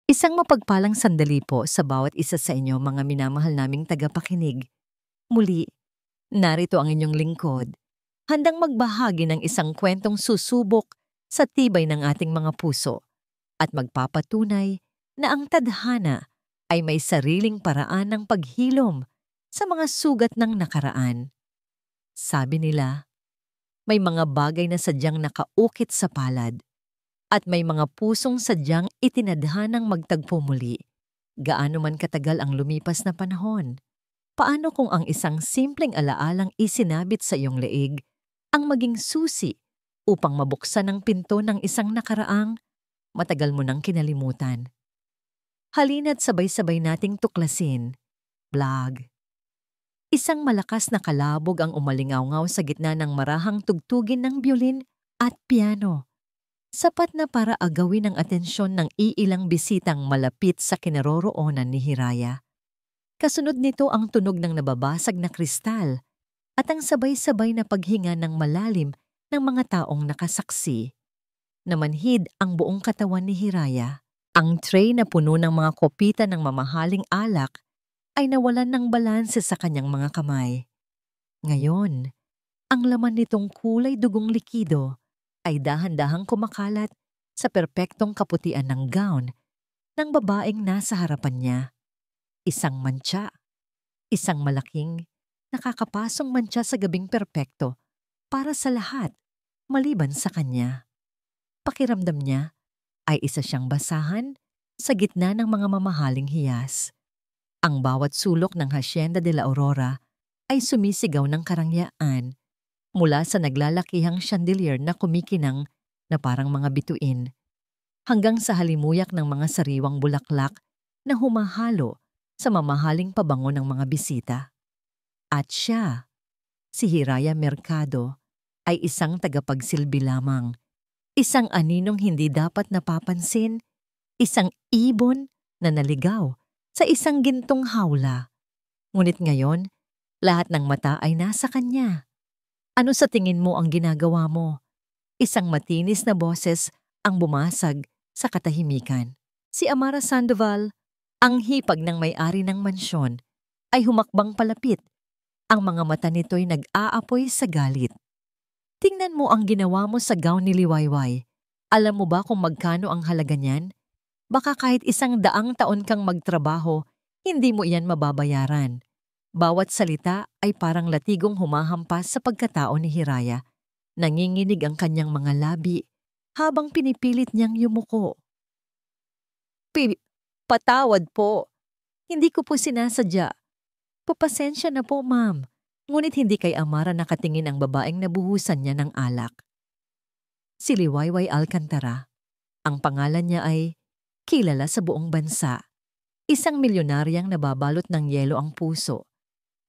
Isang mapagpalang sandali po sa bawat isa sa inyo mga minamahal naming tagapakinig. Muli, narito ang inyong lingkod, handang magbahagi ng isang kwentong susubok sa tibay ng ating mga puso at magpapatunay na ang tadhana ay may sariling paraan ng paghilom sa mga sugat ng nakaraan. Sabi nila, may mga bagay na sadyang nakaukit sa palad at may mga pusong sadyang itinadhanang magtagpo muli. Gaano man katagal ang lumipas na panahon, paano kung ang isang simpleng alaalang isinabit sa iyong leeg ang maging susi upang mabuksan ang pinto ng isang nakaraang matagal mo nang kinalimutan? Halina't sabay-sabay nating tuklasin. Vlog. Isang malakas na kalabog ang umalingaw-ngaw sa gitna ng marahang tugtugin ng biolin at piano. Sapat na para agawin ang atensyon ng iilang bisitang malapit sa kinaroroonan ni Hiraya. Kasunod nito ang tunog ng nababasag na kristal at ang sabay-sabay na paghinga ng malalim ng mga taong nakasaksi. Namanhid ang buong katawan ni Hiraya. Ang tray na puno ng mga kopita ng mamahaling alak ay nawalan ng balanse sa kanyang mga kamay. Ngayon, ang laman nitong kulay dugong likido ay dahan-dahang kumakalat sa perpektong kaputian ng gown ng babaeng nasa harapan niya. Isang mantsa, isang malaking, nakakapasong mantsa sa gabing perpekto para sa lahat, maliban sa kanya. Pakiramdam niya ay isa siyang basahan sa gitna ng mga mamahaling hiyas. Ang bawat sulok ng Hacienda de la Aurora ay sumisigaw ng karangyaan mula sa naglalakihang chandelier na kumikinang na parang mga bituin, hanggang sa halimuyak ng mga sariwang bulaklak na humahalo sa mamahaling pabango ng mga bisita. At siya, si Hiraya Mercado, ay isang tagapagsilbi lamang, isang aninong hindi dapat napapansin, isang ibon na naligaw sa isang gintong hawla. Ngunit ngayon, lahat ng mata ay nasa kanya. Ano sa tingin mo ang ginagawa mo? Isang matinis na boses ang bumasag sa katahimikan. Si Amara Sandoval, ang hipag ng may-ari ng mansyon, ay humakbang palapit. Ang mga mata nito'y nag-aapoy sa galit. Tingnan mo ang ginawa mo sa gown ni Liwayway. Alam mo ba kung magkano ang halaga niyan? Baka kahit 100 taon kang magtrabaho, hindi mo iyan mababayaran. Bawat salita ay parang latigong humahampas sa pagkatao ni Hiraya. Nanginginig ang kanyang mga labi habang pinipilit niyang yumuko. Patawad po. Hindi ko po sinasadya. Papasensya na po, ma'am. Ngunit hindi kay Amara nakatingin ang babaeng nabuhusan niya ng alak. Si Liwayway Alcantara. Ang pangalan niya ay kilala sa buong bansa. Isang milyonaryang nababalot ng yelo ang puso.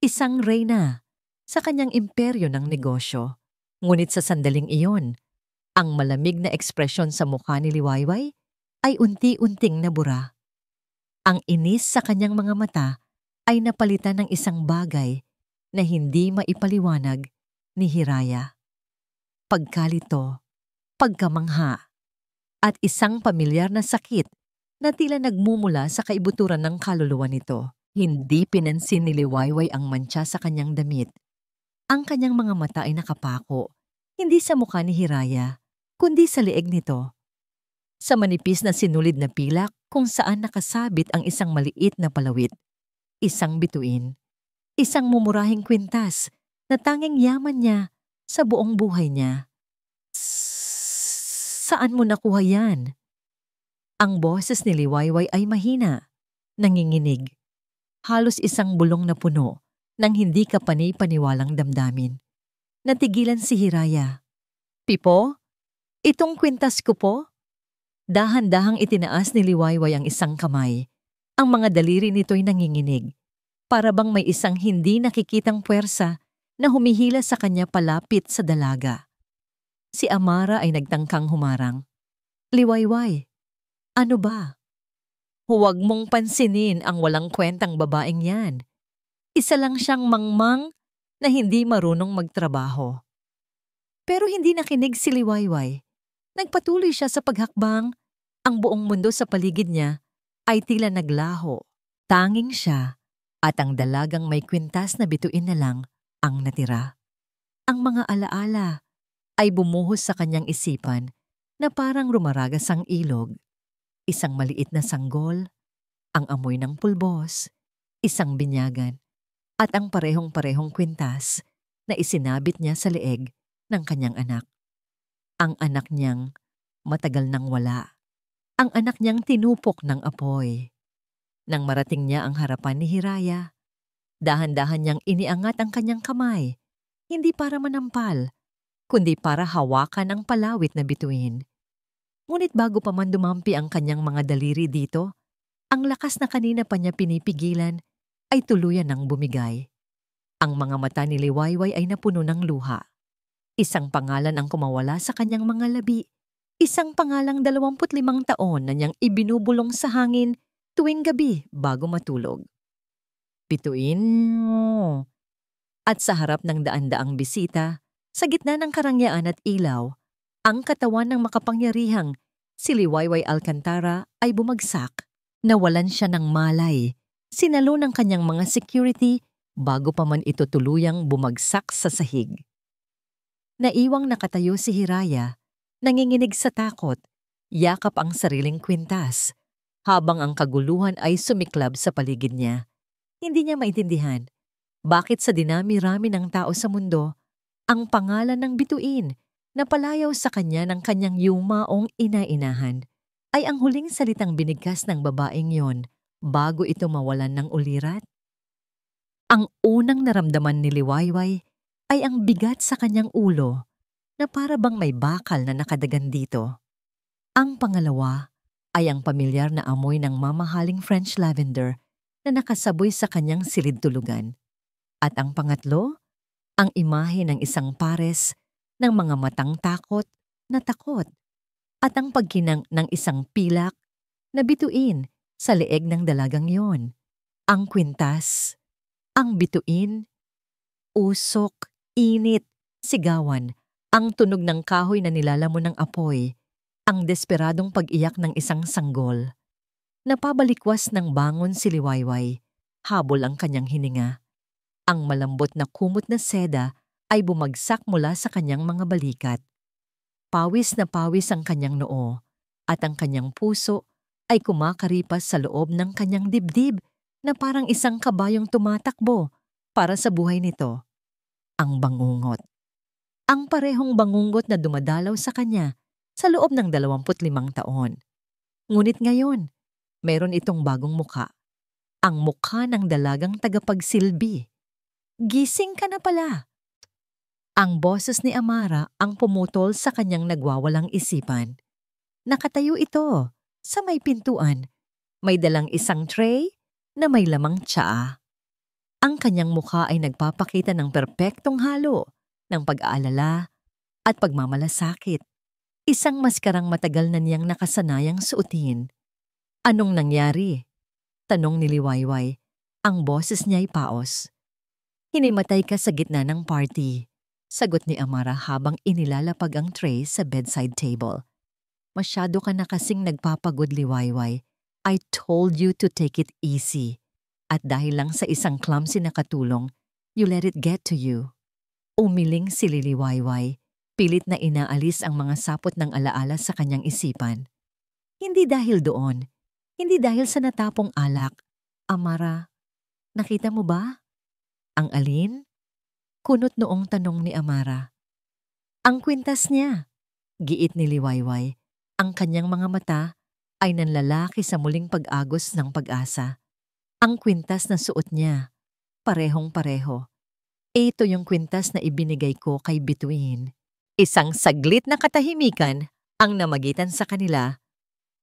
Isang reyna sa kanyang imperyo ng negosyo. Ngunit sa sandaling iyon, ang malamig na ekspresyon sa mukha ni Liwayway ay unti-unting nabura. Ang inis sa kanyang mga mata ay napalitan ng isang bagay na hindi maipaliwanag ni Hiraya. Pagkalito, pagkamangha, at isang pamilyar na sakit na tila nagmumula sa kaibuturan ng kaluluwa nito. Hindi pinansin ni Liwayway ang mantsa sa kanyang damit. Ang kanyang mga mata ay nakapako, hindi sa mukha ni Hiraya, kundi sa leeg nito. Sa manipis na sinulid na pilak kung saan nakasabit ang isang maliit na palawit, isang bituin, isang mumurahing kwintas na tanging yaman niya sa buong buhay niya. Saan mo nakuha yan? Ang boses ni Liwayway ay mahina, nanginginig. Halos isang bulong na puno ng hindi kapanay-paniwalang damdamin. Natigilan si Hiraya. Pipo, itong kwintas ko po? Dahan-dahang itinaas ni Liwayway ang isang kamay. Ang mga daliri nito'y nanginginig. Para bang may isang hindi nakikitang puwersa na humihila sa kanya palapit sa dalaga. Si Amara ay nagtangkang humarang. Liwayway, ano ba? Huwag mong pansinin ang walang kwentang babaeng yan. Isa lang siyang mangmang na hindi marunong magtrabaho. Pero hindi nakinig si Liwayway. Nagpatuloy siya sa paghakbang. Ang buong mundo sa paligid niya ay tila naglaho. Tanging siya at ang dalagang may kwintas na bituin na lang ang natira. Ang mga alaala ay bumuhos sa kanyang isipan na parang rumaragas ang ilog. Isang maliit na sanggol, ang amoy ng pulbos, isang binyagan, at ang parehong-parehong kwintas na isinabit niya sa leeg ng kanyang anak. Ang anak niyang matagal nang wala. Ang anak niyang tinupok ng apoy. Nang marating niya ang harapan ni Hiraya, dahan-dahan niyang iniangat ang kanyang kamay, hindi para manampal, kundi para hawakan ang palawit na bituin. Ngunit bago pa man dumampi ang kanyang mga daliri dito, ang lakas na kanina pa niya pinipigilan ay tuluyan ng bumigay. Ang mga mata ni Liwayway ay napuno ng luha. Isang pangalan ang kumawala sa kanyang mga labi. Isang pangalang 25 taon na niyang ibinubulong sa hangin tuwing gabi bago matulog. Bituin mo. At sa harap ng daan-daang bisita, sa gitna ng karangyaan at ilaw, ang katawan ng makapangyarihang si Liwayway Alcantara ay bumagsak. Nawalan siya ng malay. Sinalo ng kanyang mga security bago pa man ito tuluyang bumagsak sa sahig. Naiwang nakatayo si Hiraya, nanginginig sa takot, yakap ang sariling kwintas, habang ang kaguluhan ay sumiklab sa paligid niya. Hindi niya maintindihan bakit sa dinami-rami ng tao sa mundo, ang pangalan ng bituin na palayaw sa kanya ng kanyang yumaong ina-inahan ay ang huling salitang binigkas ng babaeng yon bago ito mawalan ng ulirat. Ang unang naramdaman ni Liwayway ay ang bigat sa kanyang ulo na para bang may bakal na nakadagan dito. Ang pangalawa ay ang pamilyar na amoy ng mamahaling French lavender na nakasaboy sa kanyang silid-tulugan. At ang pangatlo, ang imahe ng isang pares ng mga matang takot na takot at ang pagkinang ng isang pilak na bituin sa leeg ng dalagang yon. Ang kwintas, ang bituin, usok, init, sigawan, ang tunog ng kahoy na nilalamon ng apoy, ang desperadong pag-iyak ng isang sanggol. Napabalikwas ng bangon si Liwayway, habol ang kanyang hininga. Ang malambot na kumot na seda ay bumagsak mula sa kanyang mga balikat. Pawis na pawis ang kanyang noo at ang kanyang puso ay kumakaripas sa loob ng kanyang dibdib na parang isang kabayong tumatakbo para sa buhay nito. Ang bangungot. Ang parehong bangungot na dumadalaw sa kanya sa loob ng 25 taon. Ngunit ngayon, meron itong bagong muka. Ang mukha ng dalagang tagapagsilbi. Gising ka na pala. Ang boses ni Amara ang pumutol sa kanyang nagwawalang isipan. Nakatayo ito sa may pintuan. May dalang isang tray na may lamang tsaa. Ang kanyang mukha ay nagpapakita ng perpektong halo ng pag-aalala at pagmamalasakit. Isang maskarang matagal na niyang nakasanayang suotin. Anong nangyari? Tanong ni Liwayway. Ang boses niya ay paos. Hinimatay ka sa gitna ng party, sagot ni Amara habang inilalapag ang tray sa bedside table. Masyado ka na kasing nagpapagod, Liwayway. I told you to take it easy. At dahil lang sa isang clumsy na katulong, you let it get to you. Umiling si Liwayway, pilit na inaalis ang mga sapot ng alaala sa kanyang isipan. Hindi dahil doon, hindi dahil sa natapong alak. Amara, nakita mo ba? Ang alin? Kunot noong tanong ni Amara. Ang kwintas niya, giit ni Liwayway. Ang kanyang mga mata ay nanlalaki sa muling pag-agos ng pag-asa. Ang kwintas na suot niya, parehong-pareho. Ito yung kwintas na ibinigay ko kay Bituin. Isang saglit na katahimikan ang namagitan sa kanila.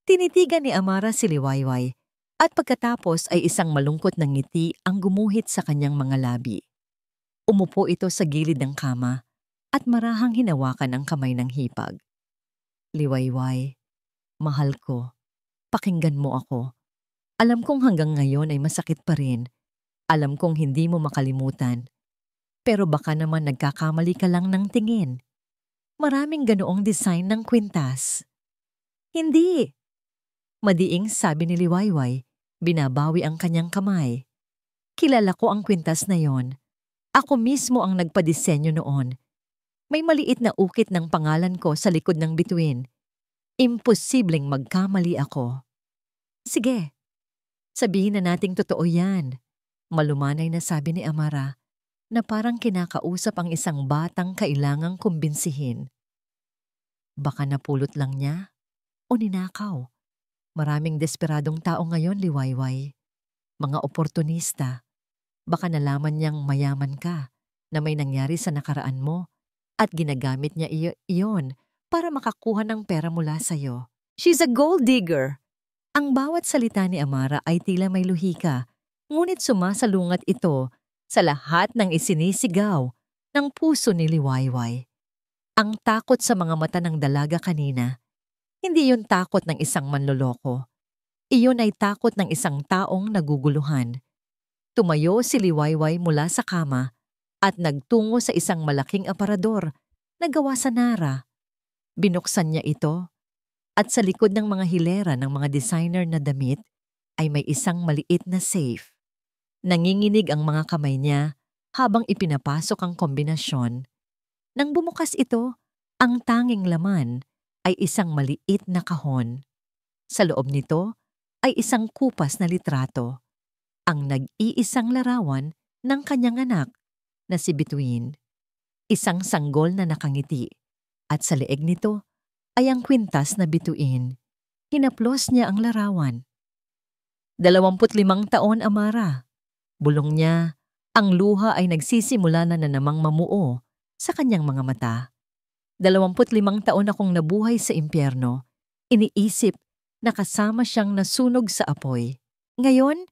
Tinitigan ni Amara si Liwayway at pagkatapos ay isang malungkot na ngiti ang gumuhit sa kanyang mga labi. Umupo ito sa gilid ng kama at marahang hinawakan ang kamay ng hipag. Liwayway, mahal ko, pakinggan mo ako. Alam kong hanggang ngayon ay masakit pa rin. Alam kong hindi mo makalimutan. Pero baka naman nagkakamali ka lang ng tingin. Maraming ganoong design ng kwintas. Hindi. Madiing sabi ni Liwayway, binabawi ang kanyang kamay. Kilala ko ang kwintas na yon. Ako mismo ang nagpadisenyo noon. May maliit na ukit ng pangalan ko sa likod ng bituin. Imposibleng magkamali ako. Sige, sabihin na nating totoo yan. Malumanay na sabi ni Amara na parang kinakausap ang isang batang kailangang kumbinsihin. Baka napulot lang niya o ninakaw. Maraming desperadong tao ngayon, Liwayway. Mga oportunista. Baka nalaman niyang mayaman ka na may nangyari sa nakaraan mo at ginagamit niya iyon para makakuha ng pera mula sa'yo. She's a gold digger! Ang bawat salita ni Amara ay tila may luhika, ngunit sumasalungat ito sa lahat ng isinisigaw ng puso ni Liwayway. Ang takot sa mga mata ng dalaga kanina, hindi yun takot ng isang manloloko. Iyon ay takot ng isang taong naguguluhan. Tumayo si Liwayway mula sa kama at nagtungo sa isang malaking aparador na gawa sa Nara. Binuksan niya ito at sa likod ng mga hilera ng mga designer na damit ay may isang maliit na safe. Nanginginig ang mga kamay niya habang ipinapasok ang kombinasyon. Nang bumukas ito, ang tanging laman ay isang maliit na kahon. Sa loob nito ay isang kupas na litrato. Ang nag-iisang larawan ng kanyang anak na si Bituin. Isang sanggol na nakangiti at sa leeg nito ay ang kwintas na bituin. Hinaplos niya ang larawan. 25 taon, Amara. Bulong niya, ang luha ay nagsisimula na namang mamuo sa kanyang mga mata. 25 taon akong nabuhay sa impyerno. Iniisip na kasama siyang nasunog sa apoy. Ngayon,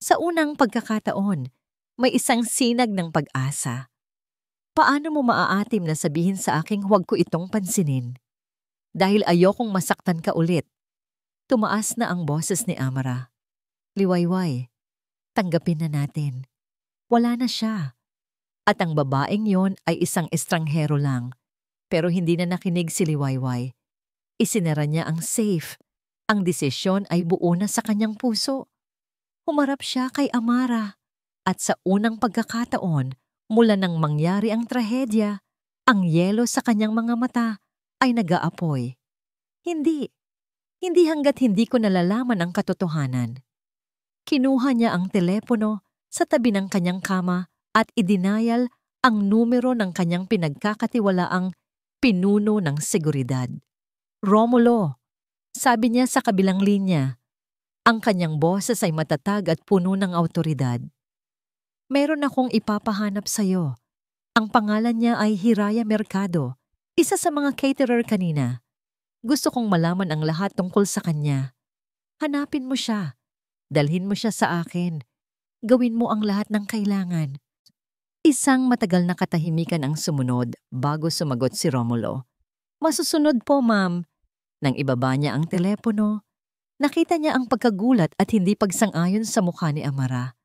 sa unang pagkakataon, may isang sinag ng pag-asa. Paano mo maaatim na sabihin sa aking huwag ko itong pansinin? Dahil ayokong masaktan ka ulit. Tumaas na ang boses ni Amara. Liwayway, tanggapin na natin. Wala na siya. At ang babaeng yon ay isang estranghero lang. Pero hindi na nakinig si Liwayway. Isinara niya ang safe. Ang desisyon ay buo na sa kanyang puso. Humarap siya kay Amara at sa unang pagkakataon mula nang mangyari ang trahedya, ang yelo sa kanyang mga mata ay nag-aapoy. Hindi hanggat hindi ko nalalaman ang katotohanan. Kinuha niya ang telepono sa tabi ng kanyang kama at idinayal ang numero ng kanyang pinagkakatiwalaang pinuno ng seguridad. Romulo, sabi niya sa kabilang linya. Ang kanyang boses ay matatag at puno ng awtoridad. Meron akong ipapahanap sa'yo. Ang pangalan niya ay Hiraya Mercado, isa sa mga caterer kanina. Gusto kong malaman ang lahat tungkol sa kanya. Hanapin mo siya. Dalhin mo siya sa akin. Gawin mo ang lahat ng kailangan. Isang matagal na katahimikan ang sumunod bago sumagot si Romulo. Masusunod po, ma'am. Nang ibaba niya ang telepono, nakita niya ang pagkagulat at hindi pagsang-ayon sa mukha ni Amara.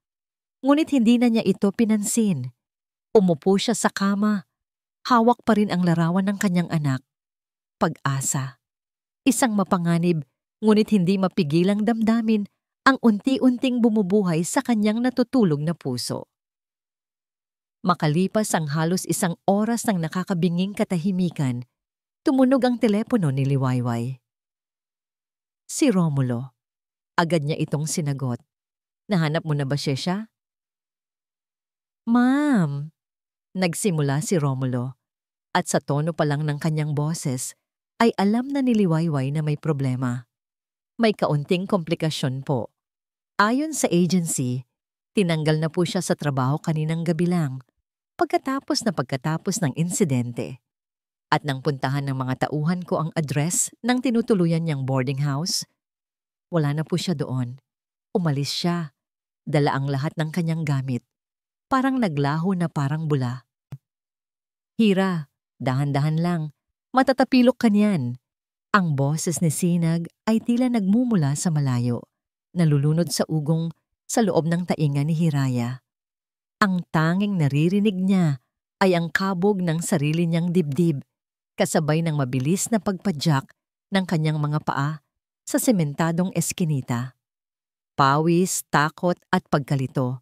Ngunit hindi na niya ito pinansin. Umupo siya sa kama. Hawak pa rin ang larawan ng kanyang anak. Pag-asa. Isang mapanganib, ngunit hindi mapigilang damdamin ang unti-unting bumubuhay sa kanyang natutulog na puso. Makalipas ang halos 1 oras ng nakakabinging katahimikan, tumunog ang telepono ni Liwayway. Si Romulo. Agad niya itong sinagot. Nahanap mo na ba siya? Ma'am, nagsimula si Romulo. At sa tono pa lang ng kanyang boses, ay alam na ni Liwayway na may problema. May kaunting komplikasyon po. Ayon sa agency, tinanggal na po siya sa trabaho kaninang gabi lang, pagkatapos ng insidente. At nang puntahan ng mga tauhan ko ang address ng tinutuluyan niyang boarding house, wala na po siya doon. Umalis siya. Dala ang lahat ng kanyang gamit. Parang naglaho na parang bula. Hira, dahan-dahan lang. Matatapilok ka niyan. Ang boses ni Sinag ay tila nagmumula sa malayo, nalulunod sa ugong sa loob ng tainga ni Hiraya. Ang tanging naririnig niya ay ang kabog ng sarili niyang dibdib, kasabay ng mabilis na pagpadyak ng kanyang mga paa sa sementadong eskinita. Pawis, takot at pagkalito,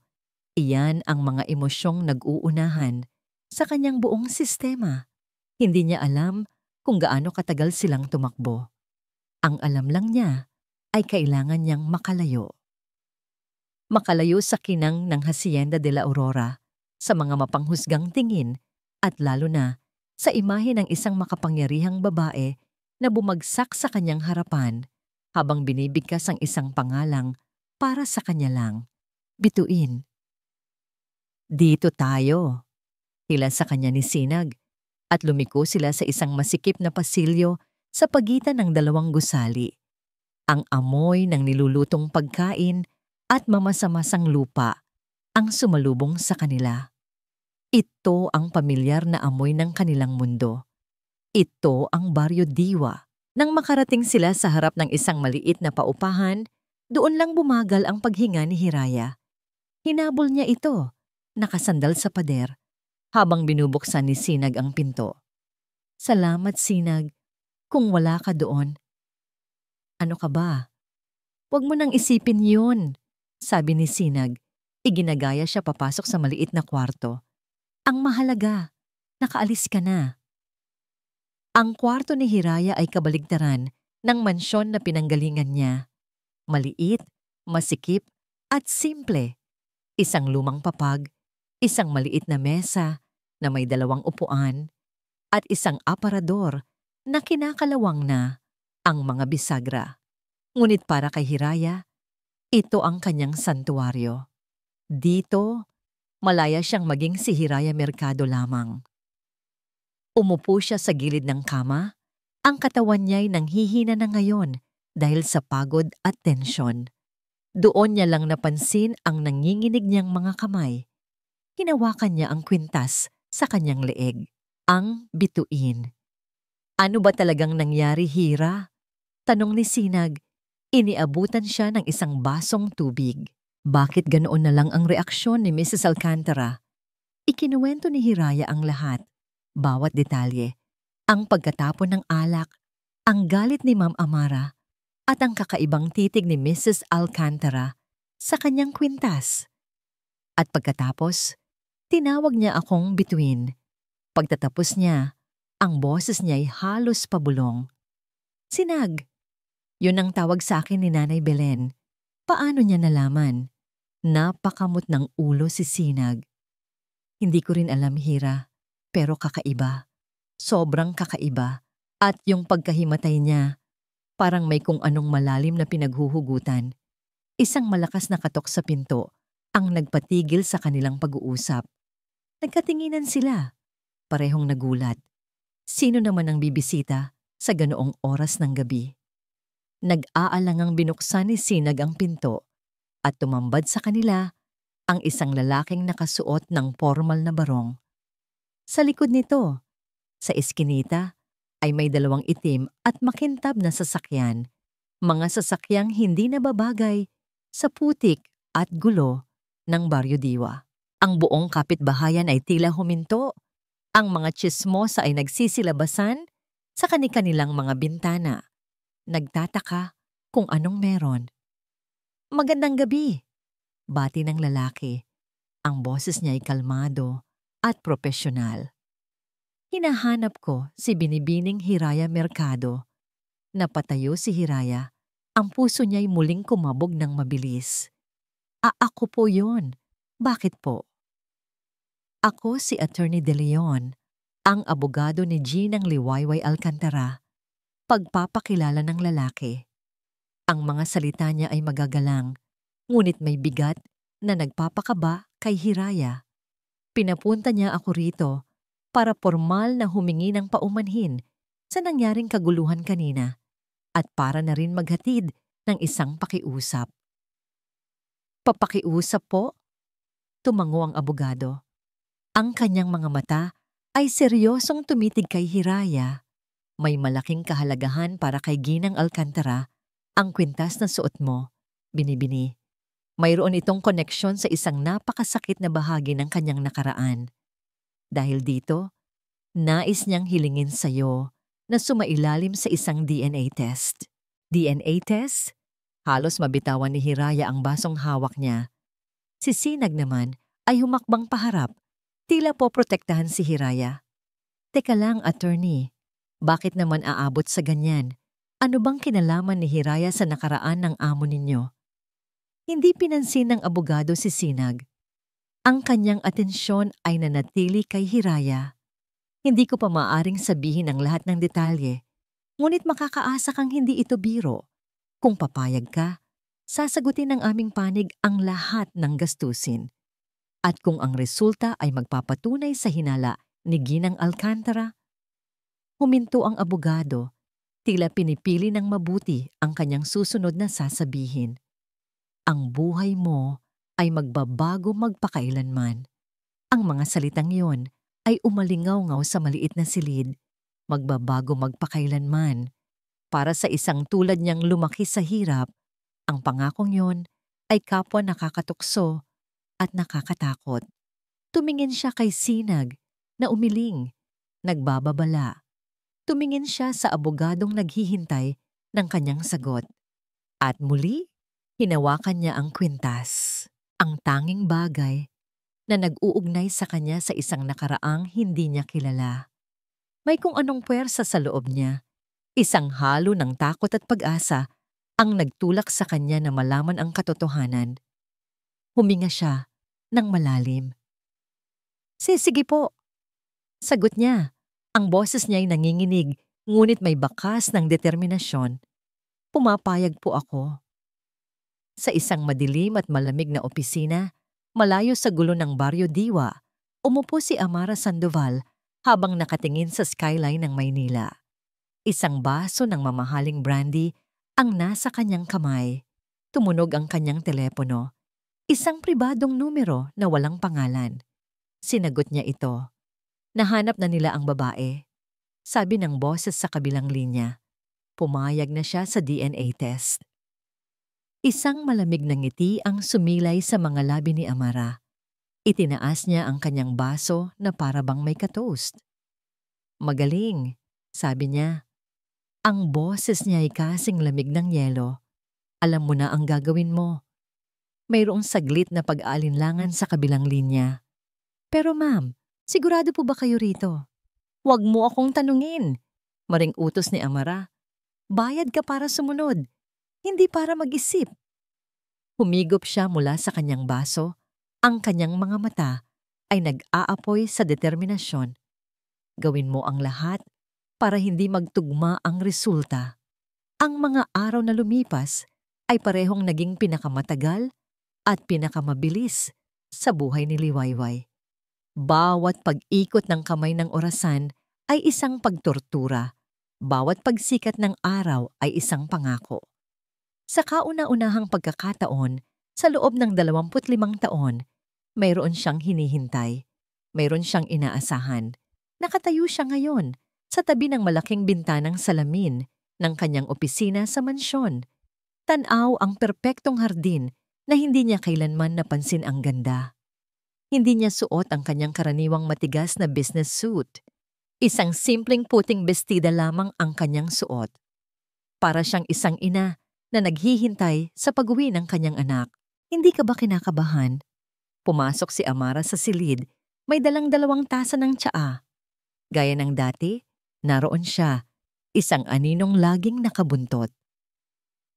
iyan ang mga emosyong nag-uunahan sa kanyang buong sistema. Hindi niya alam kung gaano katagal silang tumakbo. Ang alam lang niya ay kailangan niyang makalayo. Makalayo sa kinang ng Hacienda de la Aurora, sa mga mapanghusgang tingin at lalo na sa imahe ng isang makapangyarihang babae na bumagsak sa kanyang harapan habang binibigkas ang isang pangalang para sa kanya lang. Bituin. Dito tayo, tila sa kanya ni Sinag, at lumiko sila sa isang masikip na pasilyo sa pagitan ng dalawang gusali. Ang amoy ng nilulutong pagkain at mamasa-masang lupa ang sumalubong sa kanila. Ito ang pamilyar na amoy ng kanilang mundo. Ito ang Baryo Diwa. Nang makarating sila sa harap ng isang maliit na paupahan, doon lang bumagal ang paghinga ni Hiraya. Hinabol niya ito, nakasandal sa pader, habang binubuksan ni Sinag ang pinto. Salamat, Sinag, kung wala ka doon. Ano ka ba? Huwag mo nang isipin yun, sabi ni Sinag. Iginagaya siya papasok sa maliit na kwarto. Ang mahalaga, nakaalis ka na. Ang kwarto ni Hiraya ay kabaligtaran ng mansyon na pinanggalingan niya. Maliit, masikip, at simple. Isang lumang papag, isang maliit na mesa na may 2 upuan, at isang aparador na kinakalawang na ang mga bisagra. Ngunit para kay Hiraya, ito ang kanyang santuaryo. Dito, malaya siyang maging si Hiraya Mercado lamang. Umupo siya sa gilid ng kama, ang katawan niya'y nanghihina na ngayon dahil sa pagod at tensyon. Doon niya lang napansin ang nanginginig niyang mga kamay. Hinawakan niya ang kwintas sa kanyang leeg, ang bituin. Ano ba talagang nangyari, Hira? Tanong ni Sinag. Iniabutan siya ng isang basong tubig. Bakit ganoon na lang ang reaksyon ni Mrs. Alcantara? Ikinuwento ni Hiraya ang lahat, bawat detalye. Ang pagkatapon ng alak, ang galit ni Ma'am Amara, at ang kakaibang titig ni Mrs. Alcantara sa kanyang kwintas. At pagkatapos, tinawag niya akong bituin. Pagtatapos niya, ang boses niya'y halos pabulong. Sinag, yun ang tawag sa akin ni Nanay Belen. Paano niya nalaman? Napakamot ng ulo si Sinag. Hindi ko rin alam, Hira, pero kakaiba. Sobrang kakaiba. At yung pagkahimatay niya, parang may kung anong malalim na pinaghuhugutan. Isang malakas na katok sa pinto ang nagpatigil sa kanilang pag-uusap. Nagkatinginan sila, parehong nagulat. Sino naman ang bibisita sa ganoong oras ng gabi? Nag-aalangang binuksan ni Sinag ang pinto at tumambad sa kanila ang isang lalaking nakasuot ng formal na barong. Sa likod nito, sa eskinita, ay may 2 itim at makintab na sasakyan, mga sasakyang hindi nababagay sa putik at gulo ng Baryo Diwa. Ang buong kapitbahayan ay tila huminto. Ang mga tsismosa ay nagsisilabasan sa kani-kanilang mga bintana. Nagtataka kung anong meron. Magandang gabi, bati ng lalaki. Ang boses niya ay kalmado at propesyonal. Hinahanap ko si binibining Hiraya Mercado. Napatayo si Hiraya. Ang puso niya'y muling kumabog ng mabilis. Ako po yun. Bakit po? Ako si Attorney De Leon, ang abogado ni Ginang Liwayway Alcantara. Pagpapakilala ng lalaki. Ang mga salita niya ay magagalang, ngunit may bigat na nagpapakaba kay Hiraya. Pinapunta niya ako rito para formal na humingi ng paumanhin sa nangyaring kaguluhan kanina at para na rin maghatid ng isang pakiusap. Papakiusap po? Tumango ang abogado. Ang kanyang mga mata ay seryosong tumitig kay Hiraya. May malaking kahalagahan para kay Ginang Alcantara ang kwintas na suot mo, binibini. Mayroon itong koneksyon sa isang napakasakit na bahagi ng kanyang nakaraan. Dahil dito, nais niyang hilingin sa'yo na sumailalim sa isang DNA test. DNA test? Halos mabitawan ni Hiraya ang basong hawak niya. Si Sinag naman ay humakbang paharap. Tila po protektahan si Hiraya. Teka lang, attorney. Bakit naman aabot sa ganyan? Ano bang kinalaman ni Hiraya sa nakaraan ng amo ninyo? Hindi pinansin ng abogado si Sinag. Ang kanyang atensyon ay nanatili kay Hiraya. Hindi ko pa maaring sabihin ang lahat ng detalye, ngunit makakaasa kang hindi ito biro. Kung papayag ka, sasagutin ng aming panig ang lahat ng gastusin. At kung ang resulta ay magpapatunay sa hinala ni Ginang Alcantara, huminto ang abogado, tila pinipili ng mabuti ang kanyang susunod na sasabihin. Ang buhay mo ay magbabago magpakailanman. Ang mga salitang yon ay umalingaw-ngaw sa maliit na silid, magbabago magpakailanman. Para sa isang tulad niyang lumaki sa hirap, ang pangakong yon ay kapwa nakakatukso at nakakatakot. Tumingin siya kay Sinag na umiling, nagbababala. Tumingin siya sa abogadong naghihintay ng kanyang sagot. At muli, hinawakan niya ang kwintas, ang tanging bagay na nag-uugnay sa kanya sa isang nakaraang hindi niya kilala. May kung anong puwersa sa loob niya, isang halo ng takot at pag-asa ang nagtulak sa kanya na malaman ang katotohanan. Huminga siya ng malalim. Sige po. Sagot niya. Ang boses niya ay nanginginig, ngunit may bakas ng determinasyon. Pumapayag po ako. Sa isang madilim at malamig na opisina, malayo sa gulo ng Baryo Diwa, umupo si Amara Sandoval habang nakatingin sa skyline ng Maynila. Isang baso ng mamahaling brandy ang nasa kanyang kamay. Tumunog ang kanyang telepono. Isang pribadong numero na walang pangalan. Sinagot niya ito. Nahanap na nila ang babae. Sabi ng boses sa kabilang linya. Pumayag na siya sa DNA test. Isang malamig na ngiti ang sumilay sa mga labi ni Amara. Itinaas niya ang kanyang baso na para bang may katoast. Magaling, sabi niya. Ang boses niya ay kasing lamig ng yelo. Alam mo na ang gagawin mo. Mayroong saglit na pag-aalinlangan sa kabilang linya. Pero ma'am, sigurado po ba kayo rito? Huwag mo akong tanungin. Maring utos ni Amara. Bayad ka para sumunod. Hindi para mag-isip. Humigop siya mula sa kanyang baso. Ang kanyang mga mata ay nag-aapoy sa determinasyon. Gawin mo ang lahat para hindi magtugma ang resulta. Ang mga araw na lumipas ay parehong naging pinakamatagal at pinakamabilis sa buhay ni Liwayway. Bawat pag-ikot ng kamay ng orasan ay isang pagtortura. Bawat pagsikat ng araw ay isang pangako. Sa kauna-unahang pagkakataon, sa loob ng 25 taon, mayroon siyang hinihintay. Mayroon siyang inaasahan. Nakatayo siya ngayon sa tabi ng malaking bintanang salamin ng kanyang opisina sa mansyon. Tanaw ang perpektong hardin na hindi niya kailanman napansin ang ganda. Hindi niya suot ang kanyang karaniwang matigas na business suit. Isang simpleng puting bestida lamang ang kanyang suot. Para siyang isang ina na naghihintay sa pag-uwi ng kanyang anak. Hindi ka ba kinakabahan? Pumasok si Amara sa silid, may dalang 2 tasa ng tsaa. Gaya ng dati, naroon siya, isang aninong laging nakabuntot.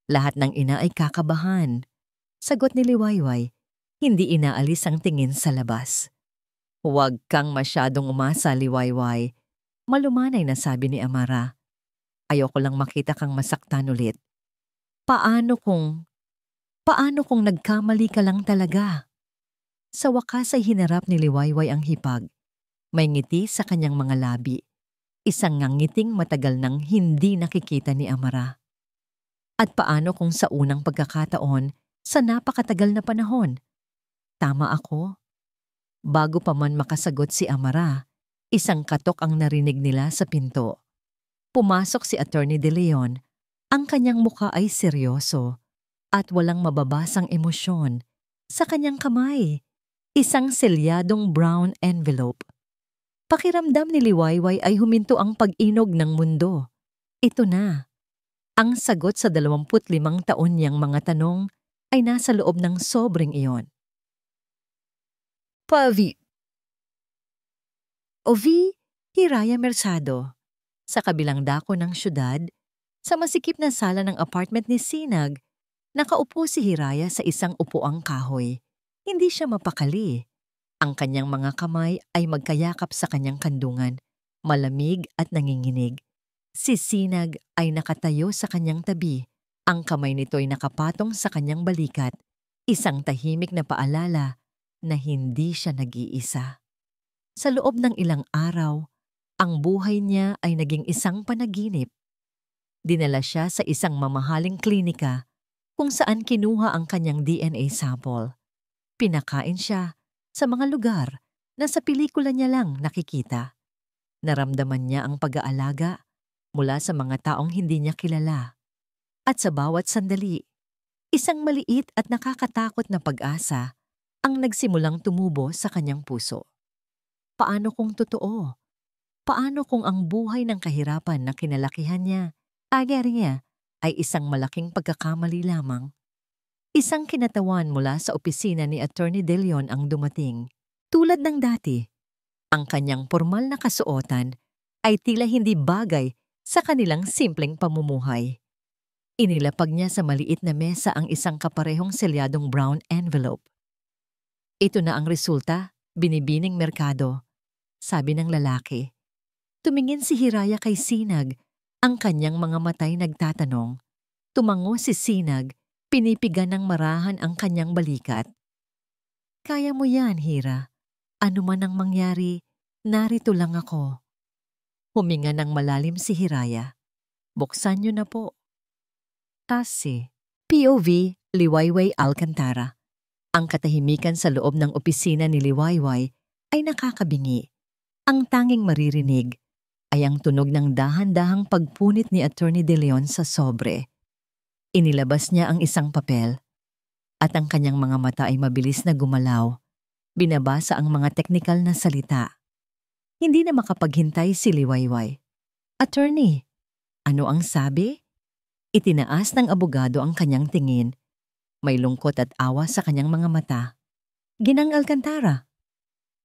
Lahat ng ina ay kakabahan. Sagot ni Liwayway, hindi inaalis ang tingin sa labas. Huwag kang masyadong umasa, Liwayway. Malumanay na sabi ni Amara. Ayoko lang makita kang masaktan ulit. Paano kung nagkamali ka lang talaga? Sa wakas ay hinarap ni Liwayway ang hipag. May ngiti sa kanyang mga labi. Isang ngangiting matagal nang hindi nakikita ni Amara. At paano kung sa unang pagkakataon, sa napakatagal na panahon? Tama ako? Bago pa man makasagot si Amara, isang katok ang narinig nila sa pinto. Pumasok si Attorney De Leon. Ang kanyang muka ay seryoso at walang mababasang emosyon. Sa kanyang kamay, isang selyadong brown envelope. Pakiramdam ni Liwayway ay huminto ang pag-inog ng mundo. Ito na. Ang sagot sa 25 taon niyang mga tanong ay nasa loob ng sobrang iyon. Pavi. Ovi Hiraya Mersado. Sa kabilang dako ng syudad, sa masikip na sala ng apartment ni Sinag, nakaupo si Hiraya sa isang upuang kahoy. Hindi siya mapakali. Ang kanyang mga kamay ay magkayakap sa kanyang kandungan, malamig at nanginginig. Si Sinag ay nakatayo sa kanyang tabi. Ang kamay nito'y nakapatong sa kanyang balikat, isang tahimik na paalala na hindi siya nag-iisa. Sa loob ng ilang araw, ang buhay niya ay naging isang panaginip. Dinala siya sa isang mamahaling klinika kung saan kinuha ang kanyang DNA sample. Pinakain siya sa mga lugar na sa pelikula niya lang nakikita. Naramdaman niya ang pag-aalaga mula sa mga taong hindi niya kilala. At sa bawat sandali, isang maliit at nakakatakot na pag-asa ang nagsimulang tumubo sa kanyang puso. Paano kung totoo? Paano kung ang buhay ng kahirapan na kinalakihan niya, agari niya, ay isang malaking pagkakamali lamang? Isang kinatawan mula sa opisina ni Attorney De Leon ang dumating. Tulad ng dati, ang kanyang formal na kasuotan ay tila hindi bagay sa kanilang simpleng pamumuhay. Inilapag niya sa maliit na mesa ang isang kaparehong selyadong brown envelope. Ito na ang resulta, binibining merkado, sabi ng lalaki. Tumingin si Hiraya kay Sinag, ang kanyang mga matay nagtatanong. Tumango si Sinag, pinipigan ng marahan ang kanyang balikat. Kaya mo yan, Hira. Ano man ang mangyari, narito lang ako. Huminga ng malalim si Hiraya. Buksan niyo na po. Tasi. POV, Liwayway Alcantara. Ang katahimikan sa loob ng opisina ni Liwayway ay nakakabingi. Ang tanging maririnig ay ang tunog ng dahan-dahang pagpunit ni Attorney De Leon sa sobre. Inilabas niya ang isang papel at ang kanyang mga mata ay mabilis na gumalaw. Binabasa ang mga teknikal na salita. Hindi na makapaghintay si Liwayway. Attorney, ano ang sabi? Itinaas ng abogado ang kanyang tingin. May lungkot at awa sa kanyang mga mata. Ginang Alcantara.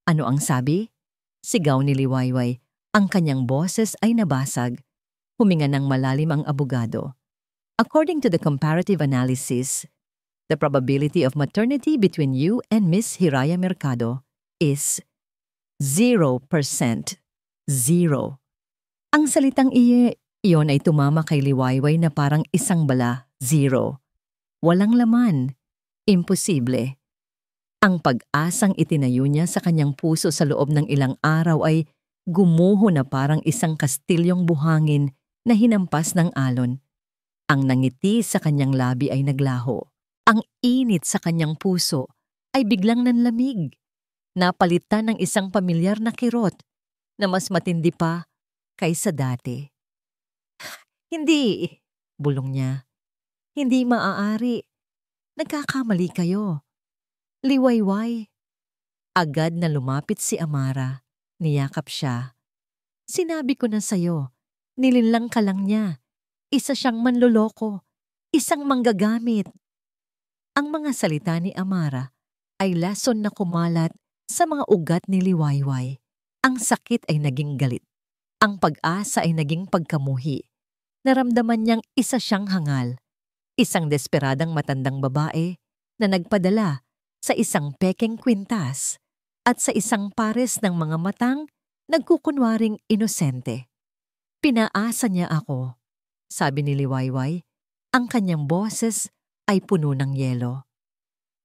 Ano ang sabi? Sigaw ni Liwayway. Ang kanyang boses ay nabasag. Huminga ng malalim ang abogado. According to the comparative analysis, the probability of maternity between you and Miss Hiraya Mercado is 0%. Zero. Ang salitang iyon ay tumama kay Liwayway na parang isang bala, zero. Walang laman. Imposible. Ang pag-asang itinayo niya sa kanyang puso sa loob ng ilang araw ay gumuho na parang isang kastilyong buhangin na hinampas ng alon. Ang nangiti sa kanyang labi ay naglaho. Ang init sa kanyang puso ay biglang nanlamig. Napalitan ng isang pamilyar na kirot na mas matindi pa kaysa dati. Hindi, bulong niya. Hindi maaari. Nagkakamali kayo. Liwayway. Agad na lumapit si Amara. Niyakap siya. Sinabi ko na sa'yo, nilinlang ka lang niya. Isa siyang manloloko. Isang manggagamit. Ang mga salita ni Amara ay lason na kumalat sa mga ugat ni Liwayway. Ang sakit ay naging galit. Ang pag-asa ay naging pagkamuhi. Naramdaman niyang isa siyang hangal. Isang desperadang matandang babae na nagpadala sa isang pekeng kwintas at sa isang pares ng mga matang nagkukunwaring inosente. Pinaasa niya ako, sabi ni Liwayway. Ang kanyang boses ay puno ng yelo.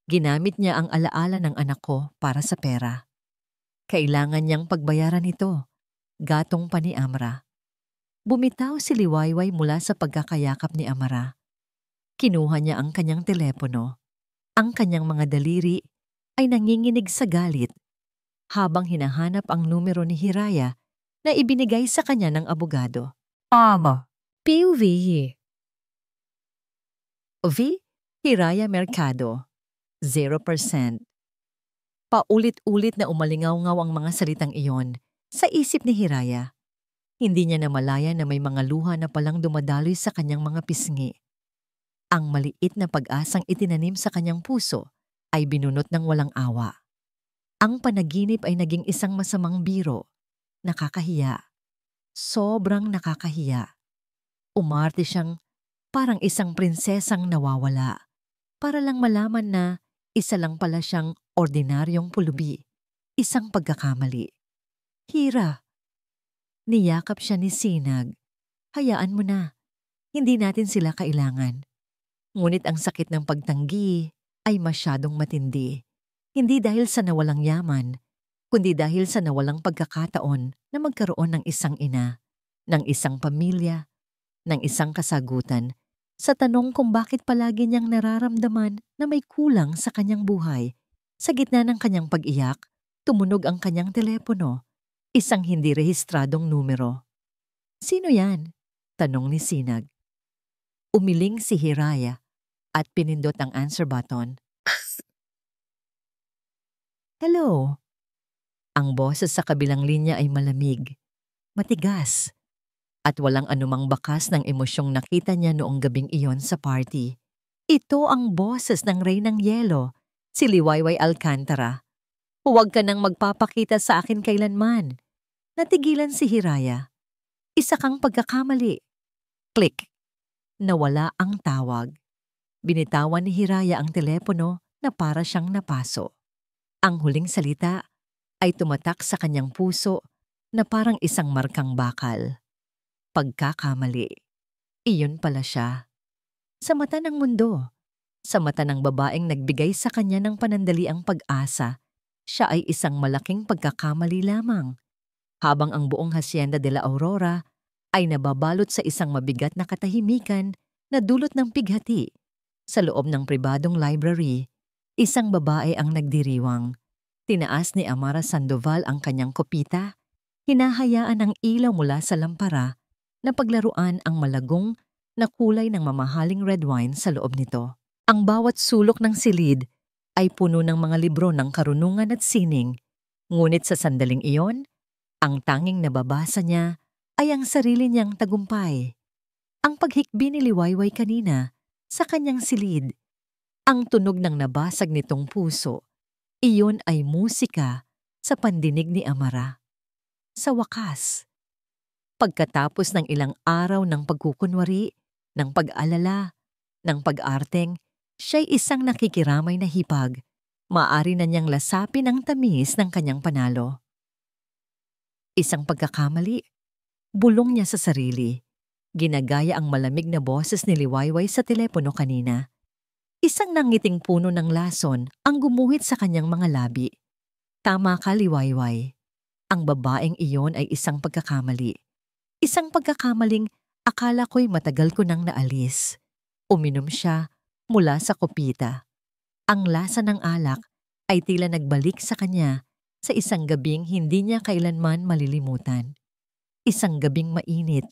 Ginamit niya ang alaala ng anak ko para sa pera. Kailangan niyang pagbayaran ito, gatong pa ni Amara. Bumitaw si Liwayway mula sa pagkakayakap ni Amara. Kinuha niya ang kanyang telepono. Ang kanyang mga daliri ay nanginginig sa galit habang hinahanap ang numero ni Hiraya na ibinigay sa kanya ng abogado. POV. Hiraya Mercado. 0%. Paulit-ulit na umalingaw-ngaw ang mga salitang iyon sa isip ni Hiraya. Hindi niya namalaya na may mga luha na palang dumadaloy sa kanyang mga pisngi. Ang maliit na pag-asang itinanim sa kanyang puso ay binunot ng walang awa. Ang panaginip ay naging isang masamang biro. Nakakahiya. Sobrang nakakahiya. Umarte siyang parang isang prinsesang nawawala. Para lang malaman na isa lang pala siyang ordinaryong pulubi. Isang pagkakamali. Hira. Niyakap siya ni Sinag. Hayaan mo na. Hindi natin sila kailangan. Ngunit ang sakit ng pagtanggi ay masyadong matindi. Hindi dahil sa nawalang yaman, kundi dahil sa nawalang pagkakataon na magkaroon ng isang ina, ng isang pamilya, ng isang kasagutan sa tanong kung bakit palagi niyang nararamdaman na may kulang sa kanyang buhay. Sa gitna ng kanyang pag-iyak, tumunog ang kanyang telepono, isang hindi rehistradong numero. "Sino yan?" tanong ni Sinag. Umiling si Hiraya at pinindot ang answer button. "Hello." Ang boses sa kabilang linya ay malamig, matigas, at walang anumang bakas ng emosyong nakita niya noong gabing iyon sa party. Ito ang boses ng Reynang Yelo, si Liwayway Alcantara. "Huwag ka nang magpapakita sa akin kailanman." Natigilan si Hiraya. "Isa kang pagkakamali." Click. Nawala ang tawag. Binitawan ni Hiraya ang telepono na para siyang napaso. Ang huling salita ay tumatak sa kanyang puso na parang isang markang bakal. Pagkakamali. Iyon pala siya. Sa mata ng mundo, sa mata ng babaeng nagbigay sa kanya ng panandaliang pag-asa, siya ay isang malaking pagkakamali lamang. Habang ang buong Hacienda de la Aurora ay nababalot sa isang mabigat na katahimikan na dulot ng pighati. Sa loob ng pribadong library, isang babae ang nagdiriwang. Tinaas ni Amara Sandoval ang kanyang kopita, hinahayaan ang ilaw mula sa lampara na paglaruan ang malagong na kulay ng mamahaling red wine sa loob nito. Ang bawat sulok ng silid ay puno ng mga libro ng karunungan at sining, ngunit sa sandaling iyon, ang tanging nababasa niya ay ang sarili niyang tagumpay. Ang paghikbi ni Liwayway kanina sa kanyang silid, ang tunog ng nabasag nitong puso, iyon ay musika sa pandinig ni Amara. Sa wakas, pagkatapos ng ilang araw ng pagkukunwari, ng pag-alala, ng pag-arteng, siya'y isang nakikiramay na hipag. Maaari na niyang lasapin ang tamis ng kanyang panalo. Isang pagkakamali, bulong niya sa sarili. Ginagaya ang malamig na boses ni Liwayway sa telepono kanina. Isang nangiting puno ng lason ang gumuhit sa kanyang mga labi. "Tama ka, Liwayway. Ang babaeng iyon ay isang pagkakamali. Isang pagkakamaling akala ko'y matagal ko nang naalis." Uminom siya mula sa kopita. Ang lasa ng alak ay tila nagbalik sa kanya sa isang gabing hindi niya kailanman malilimutan. Isang gabing mainit,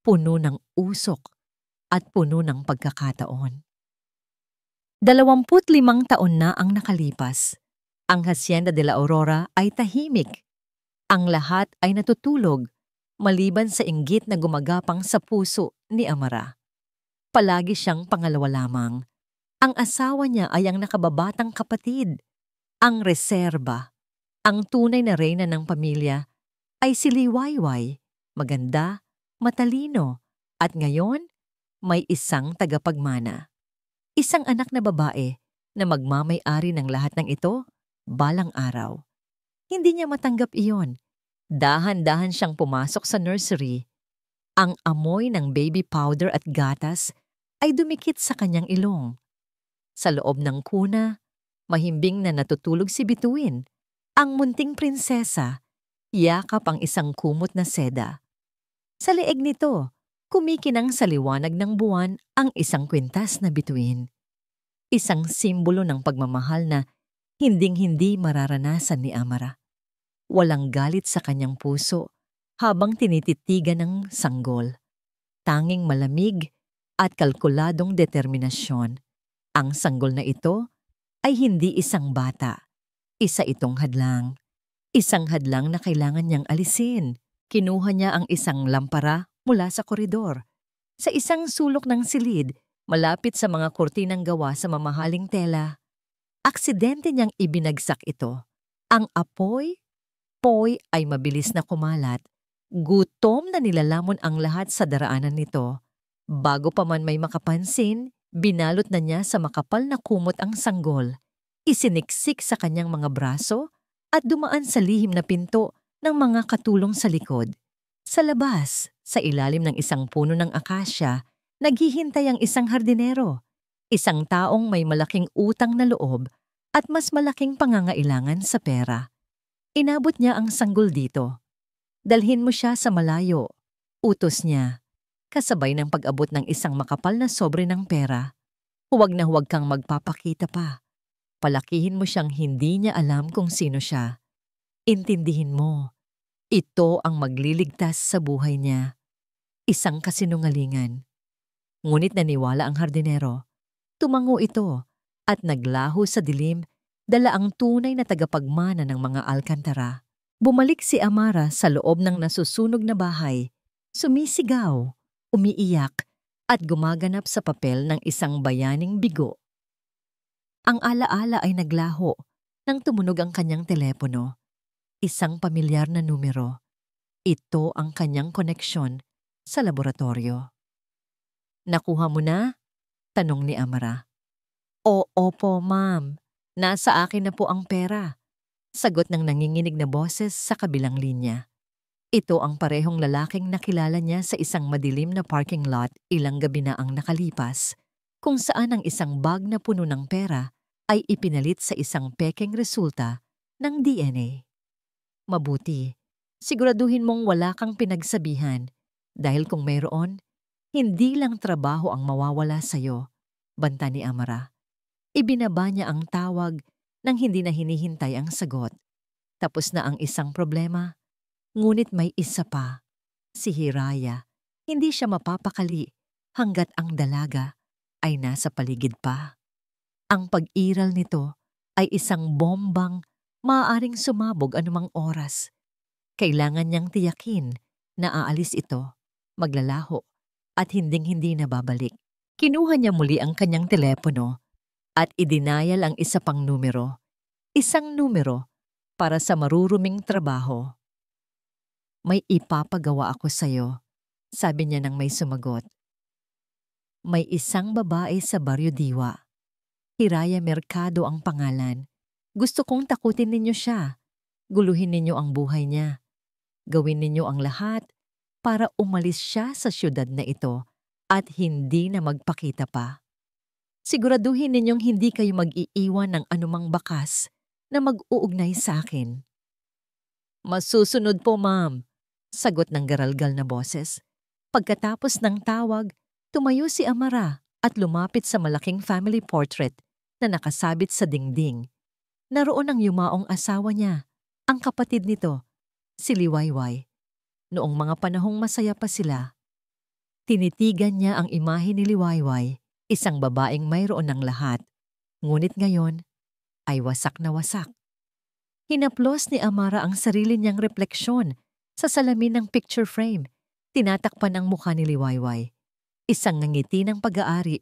puno ng usok at puno ng pagkakataon. 25 taon na ang nakalipas. Ang Hacienda de la Aurora ay tahimik. Ang lahat ay natutulog, maliban sa inggit na gumagapang sa puso ni Amara. Palagi siyang pangalawa lamang. Ang asawa niya ay ang nakababatang kapatid, ang reserba. Ang tunay na reyna ng pamilya ay si Liwayway, maganda, matalino, at ngayon may isang tagapagmana. Isang anak na babae na magmamay-ari ng lahat ng ito balang araw. Hindi niya matanggap iyon. Dahan-dahan siyang pumasok sa nursery. Ang amoy ng baby powder at gatas ay dumikit sa kanyang ilong. Sa loob ng kuna, mahimbing na natutulog si Bituin, ang munting prinsesa, yakap ang isang kumot na seda. Sa leeg nito, kumikinang sa liwanag ng buwan ang isang kwintas na bituin. Isang simbolo ng pagmamahal na hinding-hindi mararanasan ni Amara. Walang galit sa kanyang puso habang tinititigan ng sanggol. Tanging malamig at kalkuladong determinasyon. Ang sanggol na ito ay hindi isang bata. Isa itong hadlang. Isang hadlang na kailangan niyang alisin. Kinuha niya ang isang lampara mula sa koridor. Sa isang sulok ng silid, malapit sa mga kurtinang gawa sa mamahaling tela, aksidente niyang ibinagsak ito. Ang poy ay mabilis na kumalat. Gutom na nilalamon ang lahat sa daraanan nito. Bago pa man may makapansin, binalot na niya sa makapal na kumot ang sanggol. Isiniksik sa kanyang mga braso at dumaan sa lihim na pinto ng mga katulong sa likod. Sa labas, sa ilalim ng isang puno ng akasya, naghihintay ang isang hardinero. Isang taong may malaking utang na loob at mas malaking pangangailangan sa pera. Inabot niya ang sanggol dito. Dalhin mo siya sa malayo. Utos niya, kasabay ng pag-abot ng isang makapal na sobre ng pera. Huwag na huwag kang magpapakita pa. Palakihin mo siyang hindi niya alam kung sino siya. Intindihin mo, ito ang magliligtas sa buhay niya. Isang kasinungalingan. Ngunit naniwala ang hardinero. Tumango ito at naglaho sa dilim, dala ang tunay na tagapagmana ng mga alkantara. Bumalik si Amara sa loob ng nasusunog na bahay, sumisigaw, umiiyak, at gumaganap sa papel ng isang bayaning bigo. Ang alaala ay naglaho nang tumunog ang kanyang telepono. Isang pamilyar na numero. Ito ang kanyang koneksyon sa laboratorio. Nakuha mo na? Tanong ni Amara. Opo, ma'am. Nasa akin na po ang pera. Sagot ng nanginginig na boses sa kabilang linya. Ito ang parehong lalaking nakilala niya sa isang madilim na parking lot ilang gabi na ang nakalipas, kung saan ang isang bag na puno ng pera ay ipinalit sa isang pekeng resulta ng DNA. Mabuti, siguraduhin mong wala kang pinagsabihan dahil kung mayroon, hindi lang trabaho ang mawawala sa'yo, banta ni Amara. Ibinaba niya ang tawag nang hindi na hinihintay ang sagot. Tapos na ang isang problema, ngunit may isa pa. Si Hiraya, hindi siya mapapakali hanggat ang dalaga ay nasa paligid pa. Ang pag-iral nito ay isang bombang maaaring sumabog anumang oras. Kailangan niyang tiyakin na aalis ito, maglalaho, at hinding-hindi na babalik. Kinuha niya muli ang kanyang telepono at idinayal ang isa pang numero. Isang numero para sa maruruming trabaho. May ipapagawa ako sa'yo, sabi niya nang may sumagot. May isang babae sa Baryo Diwa. Hiraya Mercado ang pangalan. Gusto kong takutin ninyo siya. Guluhin ninyo ang buhay niya. Gawin ninyo ang lahat para umalis siya sa syudad na ito at hindi na magpakita pa. Siguraduhin ninyong hindi kayo mag-iiwan ng anumang bakas na mag-uugnay sa akin. Masusunod po, ma'am, sagot ng garalgal na boses. Pagkatapos ng tawag, tumayo si Amara at lumapit sa malaking family portrait na nakasabit sa dingding. Naroon ang yumaong asawa niya, ang kapatid nito, si Liwayway. Noong mga panahong masaya pa sila, tinitigan niya ang imahe ni Liwayway, isang babaeng mayroon ng lahat, ngunit ngayon ay wasak na wasak. Hinaplos ni Amara ang sarili niyang refleksyon sa salamin ng picture frame. Tinatakpan ang mukha ni Liwayway. Isang ngiti ng pag-aari,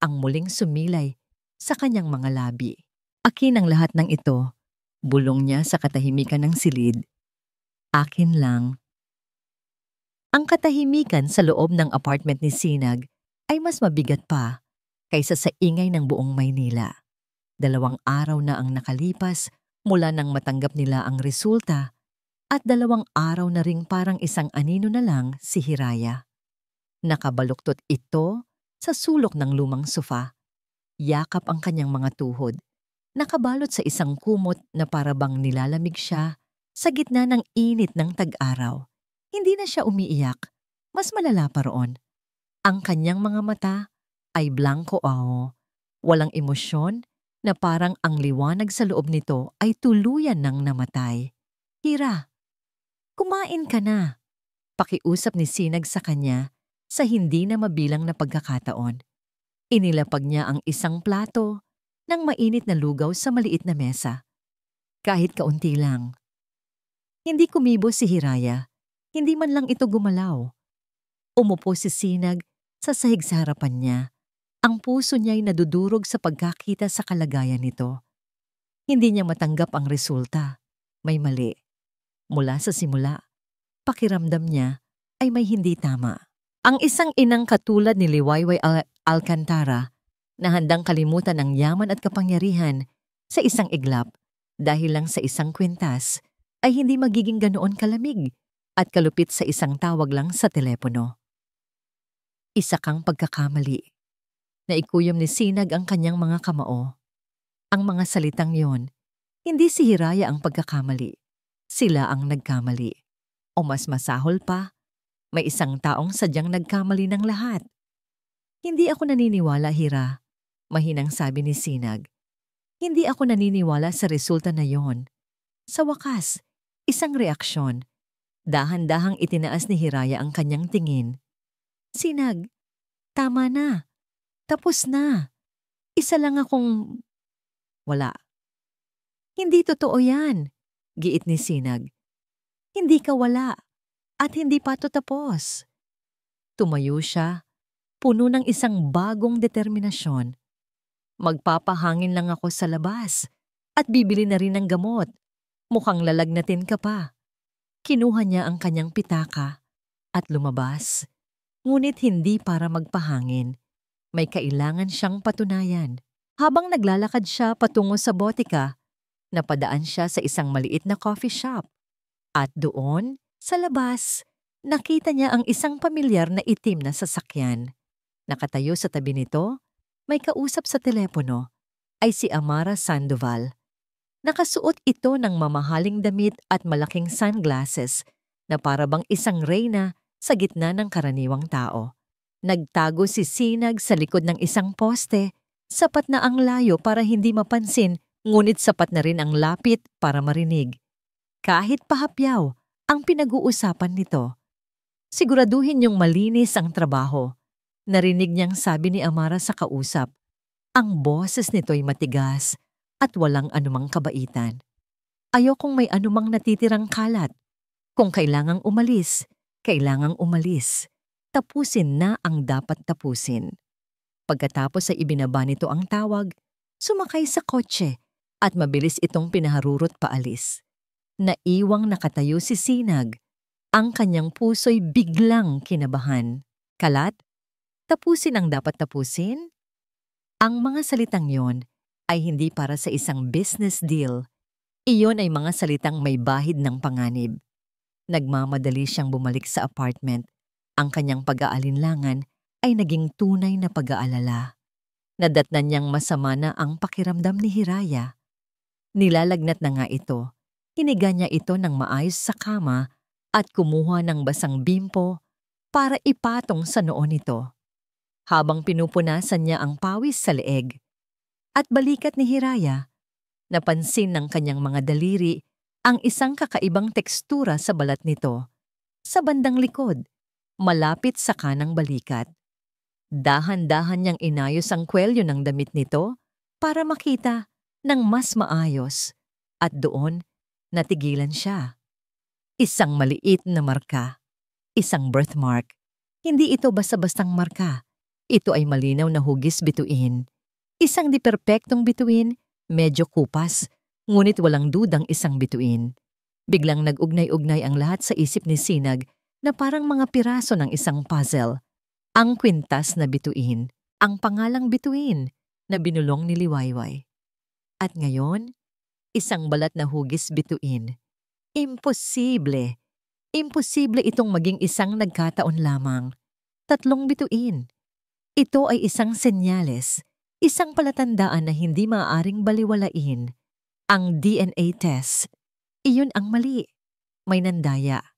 ang muling sumilay sa kanyang mga labi. Akin ang lahat ng ito, bulong niya sa katahimikan ng silid. Akin lang. Ang katahimikan sa loob ng apartment ni Sinag ay mas mabigat pa kaysa sa ingay ng buong Maynila. 2 araw na ang nakalipas mula nang matanggap nila ang resulta at 2 araw na ring parang isang anino na lang si Hiraya. Nakabaluktot ito sa sulok ng lumang sofa. Yakap ang kanyang mga tuhod. Nakabalot sa isang kumot na parabang nilalamig siya sa gitna ng init ng tag-araw. Hindi na siya umiiyak. Mas malala pa roon. Ang kanyang mga mata ay blanco-ao. Walang emosyon na parang ang liwanag sa loob nito ay tuluyan ng namatay. Hira, kumain ka na. Pakiusap ni Sinag sa kanya sa hindi na mabilang na pagkakataon. Inilapag niya ang isang plato ng mainit na lugaw sa maliit na mesa. Kahit kaunti lang. Hindi kumibo si Hiraya. Hindi man lang ito gumalaw. Umupo si Sinag sa sahig sa harapan niya. Ang puso niya'y nadudurog sa pagkakita sa kalagayan nito. Hindi niya matanggap ang resulta. May mali. Mula sa simula, pakiramdam niya ay may hindi tama. Ang isang inang katulad ni Liwayway Alcantara na handang kalimutan ang yaman at kapangyarihan sa isang iglap dahil lang sa isang kwintas ay hindi magiging ganoon kalamig at kalupit sa isang tawag lang sa telepono. Isa kang pagkakamali. Naikuyom ni Sinag ang kanyang mga kamao. Ang mga salitang yon, hindi si Hiraya ang pagkakamali. Sila ang nagkamali. O mas masahol pa, may isang taong sadyang nagkamali ng lahat. Hindi ako naniniwala, Hira. Mahinang sabi ni Sinag. Hindi ako naniniwala sa resulta na yon. Sa wakas, isang reaksyon. Dahan-dahang itinaas ni Hiraya ang kanyang tingin. Sinag, tama na. Tapos na. Isa lang akong... Wala. Hindi totoo yan, giit ni Sinag. Hindi ka wala. At hindi pa ito tapos. Tumayo siya, puno ng isang bagong determinasyon. Magpapahangin lang ako sa labas at bibili na rin ng gamot. Mukhang lalagnatin ka pa. Kinuha niya ang kanyang pitaka at lumabas. Ngunit hindi para magpahangin. May kailangan siyang patunayan. Habang naglalakad siya patungo sa botika, napadaan siya sa isang maliit na coffee shop. At doon, sa labas, nakita niya ang isang pamilyar na itim na sasakyan. Nakatayo sa tabi nito, may kausap sa telepono, ay si Amara Sandoval. Nakasuot ito ng mamahaling damit at malaking sunglasses na parabang isang reyna sa gitna ng karaniwang tao. Nagtago si Sinag sa likod ng isang poste, sapat na ang layo para hindi mapansin, ngunit sapat na rin ang lapit para marinig. Kahit pahapyaw ang pinag-uusapan nito. Siguraduhin niyong malinis ang trabaho. Narinig niyang sabi ni Amara sa kausap. Ang boses nito'y matigas at walang anumang kabaitan. Ayokong may anumang natitirang kalat. Kung kailangang umalis, kailangang umalis. Tapusin na ang dapat tapusin. Pagkatapos ay ibinaba nito ang tawag, sumakay sa kotse at mabilis itong pinaharurot paalis. Naiwang nakatayo si Sinag. Ang kanyang puso'y biglang kinabahan. Kalat? Tapusin ang dapat tapusin? Ang mga salitang yon ay hindi para sa isang business deal. Iyon ay mga salitang may bahid ng panganib. Nagmamadali siyang bumalik sa apartment. Ang kanyang pag-aalinlangan ay naging tunay na pag-aalala. Nadatnan niyang masama na ang pakiramdam ni Hiraya. Nilalagnat na nga ito. Hiniga niya ito ng maayos sa kama at kumuha ng basang bimpo para ipatong sa noo nito. Habang pinupunasan niya ang pawis sa leeg at balikat ni Hiraya, napansin ng kanyang mga daliri ang isang kakaibang tekstura sa balat nito. Sa bandang likod, malapit sa kanang balikat. Dahan-dahan niyang inayos ang kwelyo ng damit nito para makita ng mas maayos at doon natigilan siya. Isang maliit na marka. Isang birthmark. Hindi ito basta-bastang marka. Ito ay malinaw na hugis bituin. Isang di perpektong bituin, medyo kupas, ngunit walang dudang isang bituin. Biglang nag-ugnay-ugnay ang lahat sa isip ni Sinag na parang mga piraso ng isang puzzle. Ang kwintas na bituin, ang pangalang bituin na binulong ni Liwayway. At ngayon, isang balat na hugis bituin. Imposible! Imposible itong maging isang nagkataon lamang. 3 bituin. Ito ay isang senyales, isang palatandaan na hindi maaaring baliwalain. Ang DNA test, iyon ang mali. May nandaya.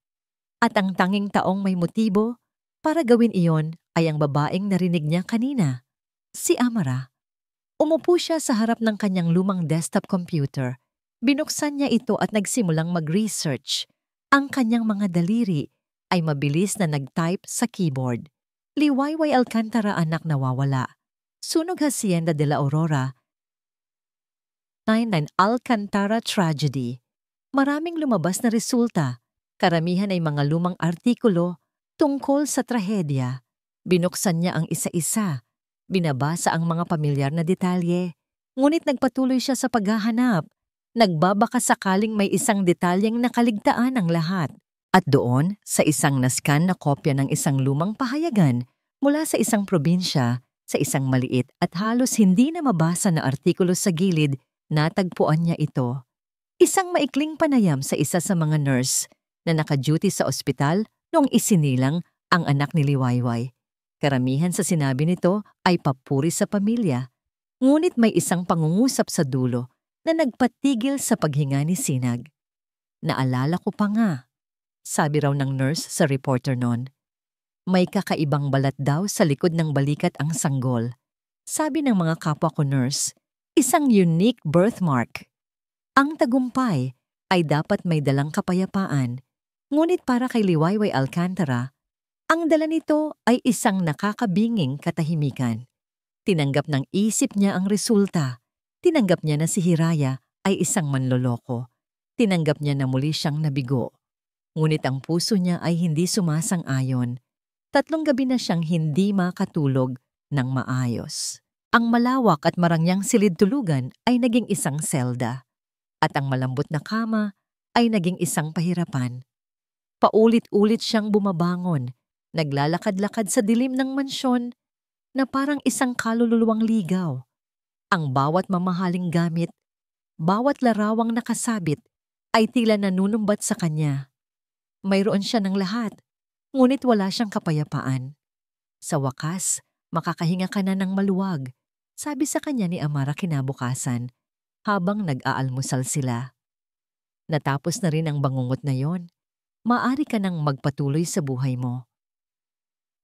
At ang tanging taong may motibo para gawin iyon ay ang babaeng narinig niya kanina, si Amara. Umupo siya sa harap ng kanyang lumang desktop computer. Binuksan niya ito at nagsimulang mag-research. Ang kanyang mga daliri ay mabilis na nag-type sa keyboard. Liwayway Alcantara anak nawawala. Sunog Hacienda de la Aurora. 99 Alcantara tragedy. Maraming lumabas na resulta. Karamihan ay mga lumang artikulo tungkol sa trahedya. Binuksan niya ang isa-isa. Binabasa ang mga pamilyar na detalye. Ngunit nagpatuloy siya sa paghahanap. Nagbabaka sakaling may isang detalyeng nakaligtaan ang lahat. At doon, sa isang nascan na kopya ng isang lumang pahayagan mula sa isang probinsya, sa isang maliit at halos hindi na mabasa na artikulo sa gilid, natagpuan niya ito. Isang maikling panayam sa isa sa mga nurse na naka-duty sa ospital noong isinilang ang anak ni Liwayway. Karamihan sa sinabi nito ay papuri sa pamilya, ngunit may isang pangungusap sa dulo na nagpatigil sa paghinga ni Sinag. Naalala ko pa nga, sabi raw ng nurse sa reporter noon. May kakaibang balat daw sa likod ng balikat ang sanggol. Sabi ng mga kapwa ko nurse, isang unique birthmark. Ang tagumpay ay dapat may dalang kapayapaan, ngunit para kay Liwayway Alcantara, ang dala nito ay isang nakakabinging katahimikan. Tinanggap ng isip niya ang resulta. Tinanggap niya na si Hiraya ay isang manloloko. Tinanggap niya na muli siyang nabigo. Ngunit ang puso niya ay hindi sumasang-ayon. 3 gabi na siyang hindi makatulog ng maayos. Ang malawak at marangyang silid-tulugan ay naging isang selda. At ang malambot na kama ay naging isang pahirapan. Paulit-ulit siyang bumabangon, naglalakad-lakad sa dilim ng mansyon na parang isang kaluluwang ligaw. Ang bawat mamahaling gamit, bawat larawang nakasabit ay tila nanunumbat sa kanya. Mayroon siya ng lahat, ngunit wala siyang kapayapaan. Sa wakas, makakahinga ka na ng maluwag, sabi sa kanya ni Amara kinabukasan habang nag-aalmusal sila. Natapos na rin ang bangungot na yon. Maaari ka nang magpatuloy sa buhay mo.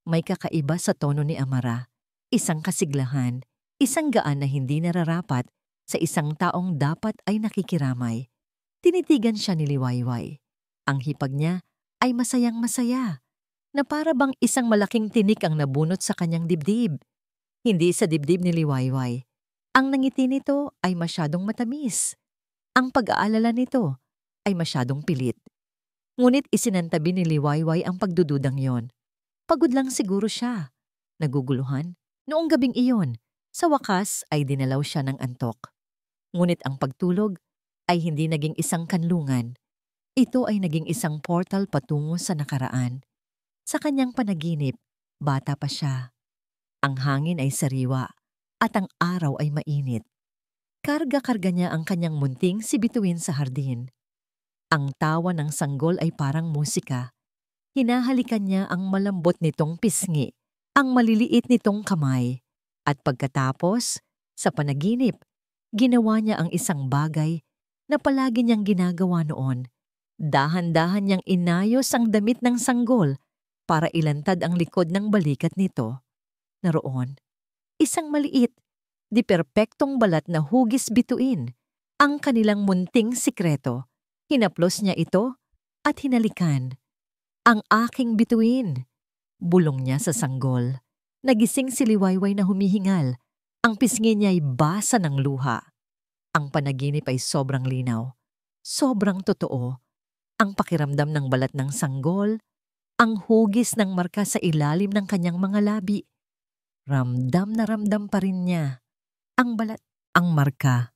May kakaiba sa tono ni Amara, isang kasiglahan, isang gaan na hindi nararapat sa isang taong dapat ay nakikiramay. Tinitigan siya ni Liwayway. Ang hipag niya ay masayang-masaya, na para bang isang malaking tinik ang nabunot sa kanyang dibdib. Hindi sa dibdib ni Liwayway. Ang nangiti nito ay masyadong matamis. Ang pag-aalala nito ay masyadong pilit. Ngunit isinantabi ni Liwayway ang pagdududang yon. Pagod lang siguro siya. Naguguluhan. Noong gabing iyon, sa wakas ay dinalaw siya ng antok. Ngunit ang pagtulog ay hindi naging isang kanlungan. Ito ay naging isang portal patungo sa nakaraan. Sa kanyang panaginip, bata pa siya. Ang hangin ay sariwa at ang araw ay mainit. Karga-karga niya ang kanyang munting si bituin sa hardin. Ang tawa ng sanggol ay parang musika. Hinahalikan niya ang malambot nitong pisngi, ang maliliit nitong kamay. At pagkatapos, sa panaginip, ginawa niya ang isang bagay na palagi niyang ginagawa noon. Dahan-dahan niyang inayos ang damit ng sanggol para ilantad ang likod ng balikat nito. Naroon, isang maliit, di perpektong balat na hugis bituin, ang kanilang munting sikreto. Hinaplos niya ito at hinalikan. Ang aking bituin, bulong niya sa sanggol. Nagising si Liwayway na humihingal. Ang pisngi niya ay basa ng luha. Ang panaginip ay sobrang linaw. Sobrang totoo. Ang pakiramdam ng balat ng sanggol, ang hugis ng marka sa ilalim ng kanyang mga labi. Ramdam na ramdam pa rin niya. Ang balat, ang marka.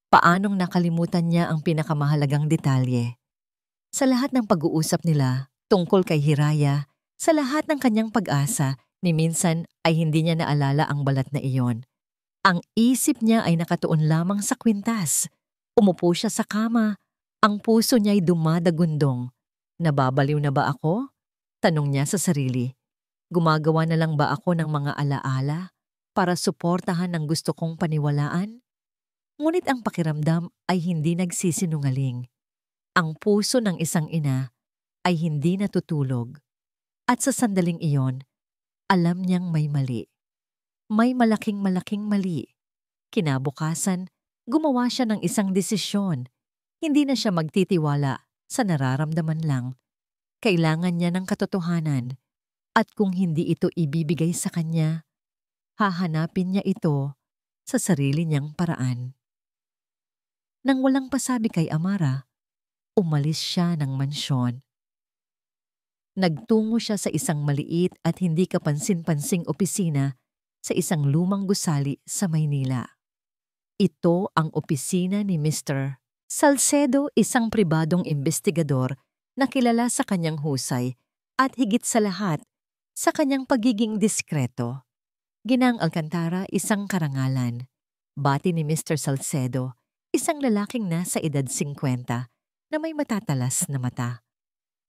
Paanong nakalimutan niya ang pinakamahalagang detalye? Sa lahat ng pag-uusap nila tungkol kay Hiraya, sa lahat ng kanyang pag-asa, ni minsan ay hindi niya naalala ang balat na iyon. Ang isip niya ay nakatuon lamang sa kwintas. Umupo siya sa kama. Ang puso niya ay dumadagundong. Nababaliw na ba ako? Tanong niya sa sarili. Gumagawa na lang ba ako ng mga alaala para suportahan ang gusto kong paniwalaan? Ngunit ang pakiramdam ay hindi nagsisinungaling. Ang puso ng isang ina ay hindi natutulog. At sa sandaling iyon, alam niyang may mali. May malaking-malaking mali. Kinabukasan, gumawa siya ng isang desisyon. Hindi na siya magtitiwala sa nararamdaman lang. Kailangan niya ng katotohanan. At kung hindi ito ibibigay sa kanya, hahanapin niya ito sa sarili niyang paraan. Nang walang pasabi kay Amara, umalis siya ng mansyon. Nagtungo siya sa isang maliit at hindi kapansin-pansing opisina sa isang lumang gusali sa Maynila. Ito ang opisina ni Mr. Salcedo, isang pribadong investigador na kilala sa kanyang husay at higit sa lahat sa kanyang pagiging diskreto. Ginang Alcantara, isang karangalan. Bati ni Mr. Salcedo, isang lalaking nasa edad 50 na may matatalas na mata.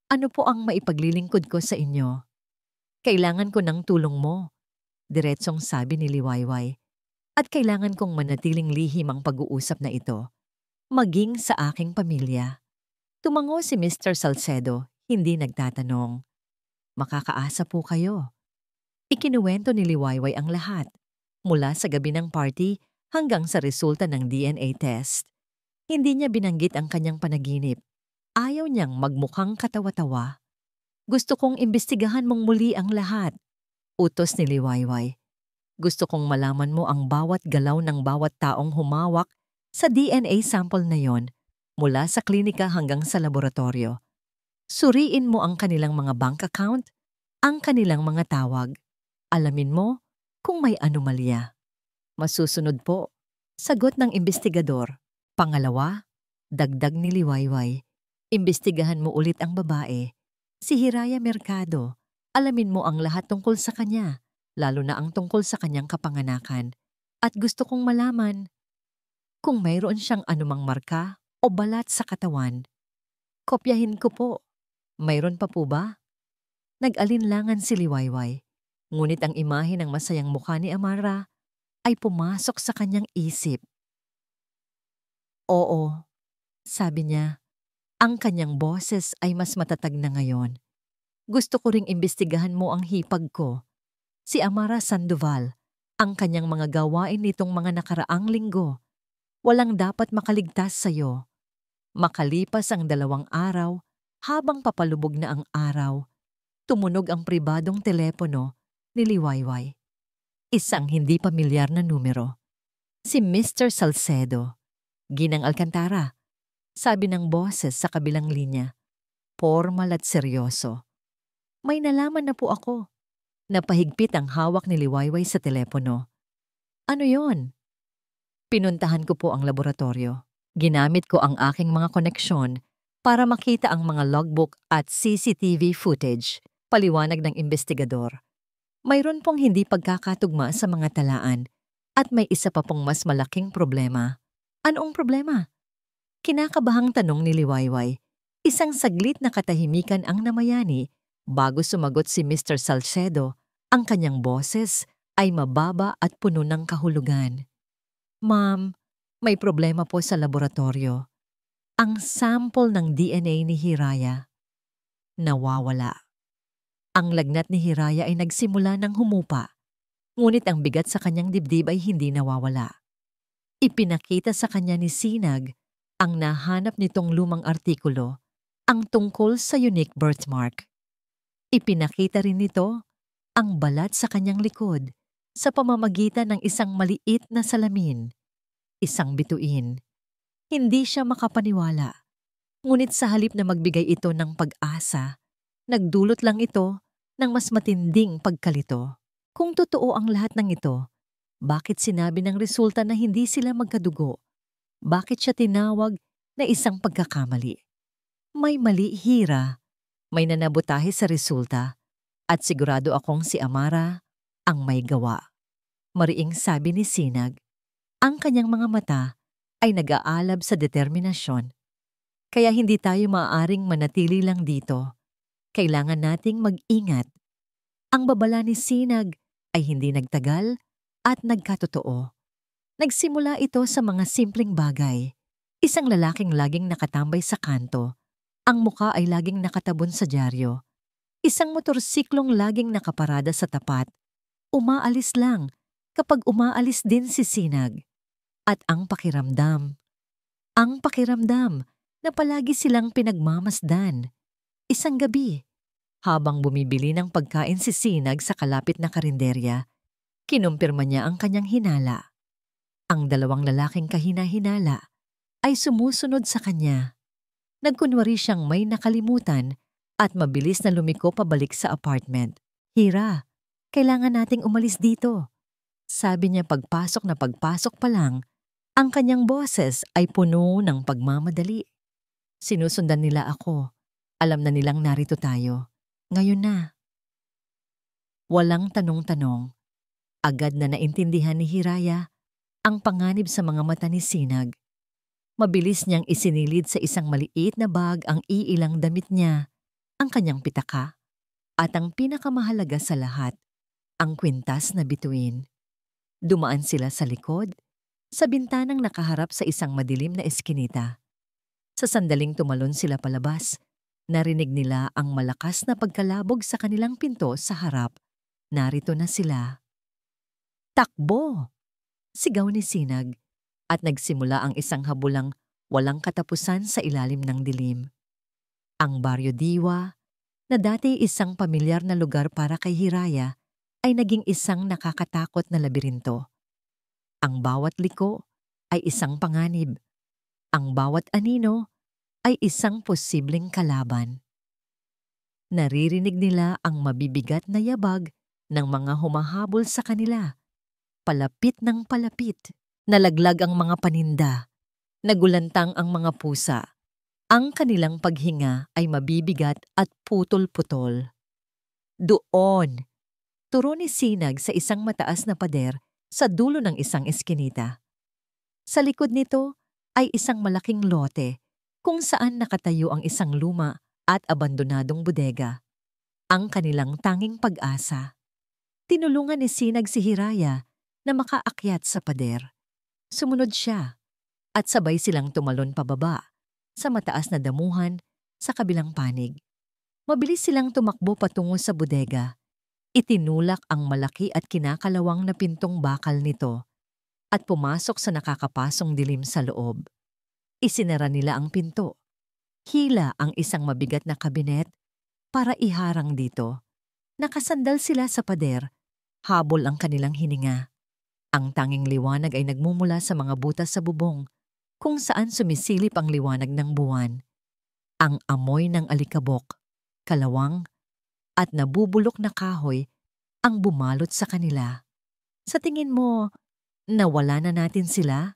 Ano po ang maipaglilingkod ko sa inyo? Kailangan ko ng tulong mo, diretsong sabi ni Liwayway. At kailangan kong manatiling lihim ang pag-uusap na ito, maging sa aking pamilya. Tumango si Mr. Salcedo, hindi nagtatanong. Makakaasa po kayo. Ikinuwento ni Liwayway ang lahat, mula sa gabi ng party hanggang sa resulta ng DNA test. Hindi niya binanggit ang kanyang panaginip. Ayaw niyang magmukhang katawa-tawa. Gusto kong imbestigahan mong muli ang lahat, utos ni Liwayway. Gusto kong malaman mo ang bawat galaw ng bawat taong humawak sa DNA sample na yon, mula sa klinika hanggang sa laboratorio. Suriin mo ang kanilang mga bank account, ang kanilang mga tawag. Alamin mo kung may anomalya. Masusunod po, sagot ng investigador. Pangalawa, dagdag ni Liwayway. Imbestigahan mo ulit ang babae, si Hiraya Mercado. Alamin mo ang lahat tungkol sa kanya, lalo na ang tungkol sa kanyang kapanganakan. At gusto kong malaman kung mayroon siyang anumang marka o balat sa katawan. Kopyahin ko po. Mayroon pa po ba? Nag-alinlangan si Liwayway, ngunit ang imahe ng masayang mukha ni Amara ay pumasok sa kanyang isip. Oo, sabi niya. Ang kanyang boses ay mas matatag na ngayon. Gusto ko ring imbestigahan mo ang hipag ko, si Amara Sandoval, ang kanyang mga gawain nitong mga nakaraang linggo. Walang dapat makaligtas sa'yo. Makalipas ang 2 araw, habang papalubog na ang araw, tumunog ang pribadong telepono ni Liwayway. Isang hindi pamilyar na numero. Si Mr. Salcedo. Ginang Alcantara, sabi ng boses sa kabilang linya. Formal at seryoso. May nalaman na po ako. Napahigpit ang hawak ni Liwayway sa telepono. Ano yon? Pinuntahan ko po ang laboratorio. Ginamit ko ang aking mga koneksyon para makita ang mga logbook at CCTV footage, paliwanag ng investigador. Mayroon pong hindi pagkakatugma sa mga talaan at may isa pa pong mas malaking problema. Anoong problema? Kinakabahang tanong ni Liwayway. Isang saglit na katahimikan ang namayani bago sumagot si Mr. Salcedo. Ang kanyang boses ay mababa at puno ng kahulugan. Ma'am, may problema po sa laboratorio. Ang sample ng DNA ni Hiraya nawawala. Ang lagnat ni Hiraya ay nagsimula ng humupa, ngunit ang bigat sa kanyang dibdib ay hindi nawawala. Ipinakita sa kanya ni Sinag ang nahanap nitong lumang artikulo, ang tungkol sa unique birthmark. Ipinakita rin nito ang balat sa kanyang likod sa pamamagitan ng isang maliit na salamin, isang bituin. Hindi siya makapaniwala, ngunit sa halip na magbigay ito ng pag-asa, nagdulot lang ito ng mas matinding pagkalito. Kung totoo ang lahat ng ito, bakit sinabi ng resulta na hindi sila magkadugo? Bakit siya tinawag na isang pagkakamali? May mali, Hira. May nanabutahe sa resulta. At sigurado akong si Amara ang may gawa. Mariing sabi ni Sinag. Ang kanyang mga mata ay nag-aalab sa determinasyon. Kaya hindi tayo maaaring manatili lang dito. Kailangan nating mag-ingat. Ang babala ni Sinag ay hindi nagtagal at nagkatotoo. Nagsimula ito sa mga simpleng bagay. Isang lalaking laging nakatambay sa kanto. Ang muka ay laging nakatabon sa dyaryo. Isang motorsiklong laging nakaparada sa tapat. Umaalis lang kapag umaalis din si Sinag. At ang pakiramdam na palagi silang pinagmamasdan. Isang gabi, habang bumibili ng pagkain si Sinag sa kalapit na karinderya, kinumpirma niya ang kanyang hinala. Ang 2 lalaking kahina-hinala ay sumusunod sa kanya. Nagkunwari siyang may nakalimutan at mabilis na lumiko pabalik sa apartment. "Hira, kailangan nating umalis dito," sabi niya pagpasok pa lang. Ang kanyang boses ay puno ng pagmamadali. Sinusundan nila ako. Alam na nilang narito tayo. Ngayon na. Walang tanong-tanong. Agad na naintindihan ni Hiraya ang panganib sa mga mata ni Sinag. Mabilis niyang isinilid sa isang maliit na bag ang iilang damit niya, ang kanyang pitaka, at ang pinakamahalaga sa lahat, ang kwintas na bituin. Dumaan sila sa likod, sa bintanang nakaharap sa isang madilim na eskinita. Sa sandaling tumalon sila palabas, narinig nila ang malakas na pagkalabog sa kanilang pinto sa harap. Narito na sila. "Takbo!" sigaw ni Sinag, at nagsimula ang isang habulang walang katapusan sa ilalim ng dilim. Ang Baryo Diwa, na dati isang pamilyar na lugar para kay Hiraya, ay naging isang nakakatakot na labirinto. Ang bawat liko ay isang panganib. Ang bawat anino ay isang posibleng kalaban. Naririnig nila ang mabibigat na yabag ng mga humahabol sa kanila. Palapit ng palapit, nalaglag ang mga paninda, nagulantang ang mga pusa. Ang kanilang paghinga ay mabibigat at putol-putol. "Doon!" turo ni Sinag sa isang mataas na pader sa dulo ng isang eskinita. Sa likod nito ay isang malaking lote kung saan nakatayo ang isang luma at abandonadong bodega. Ang kanilang tanging pag-asa. Tinulungan ni Sinag si Hiraya na makaakyat sa pader. Sumunod siya at sabay silang tumalon pababa sa mataas na damuhan sa kabilang panig. Mabilis silang tumakbo patungo sa bodega. Itinulak ang malaki at kinakalawang na pintong bakal nito at pumasok sa nakakapasong dilim sa loob. Isinara nila ang pinto. Hila ang isang mabigat na kabinet para iharang dito. Nakasandal sila sa pader, habol ang kanilang hininga. Ang tanging liwanag ay nagmumula sa mga butas sa bubong, kung saan sumisilip ang liwanag ng buwan. Ang amoy ng alikabok, kalawang, at nabubulok na kahoy ang bumalot sa kanila. "Sa tingin mo, nawala na natin sila?"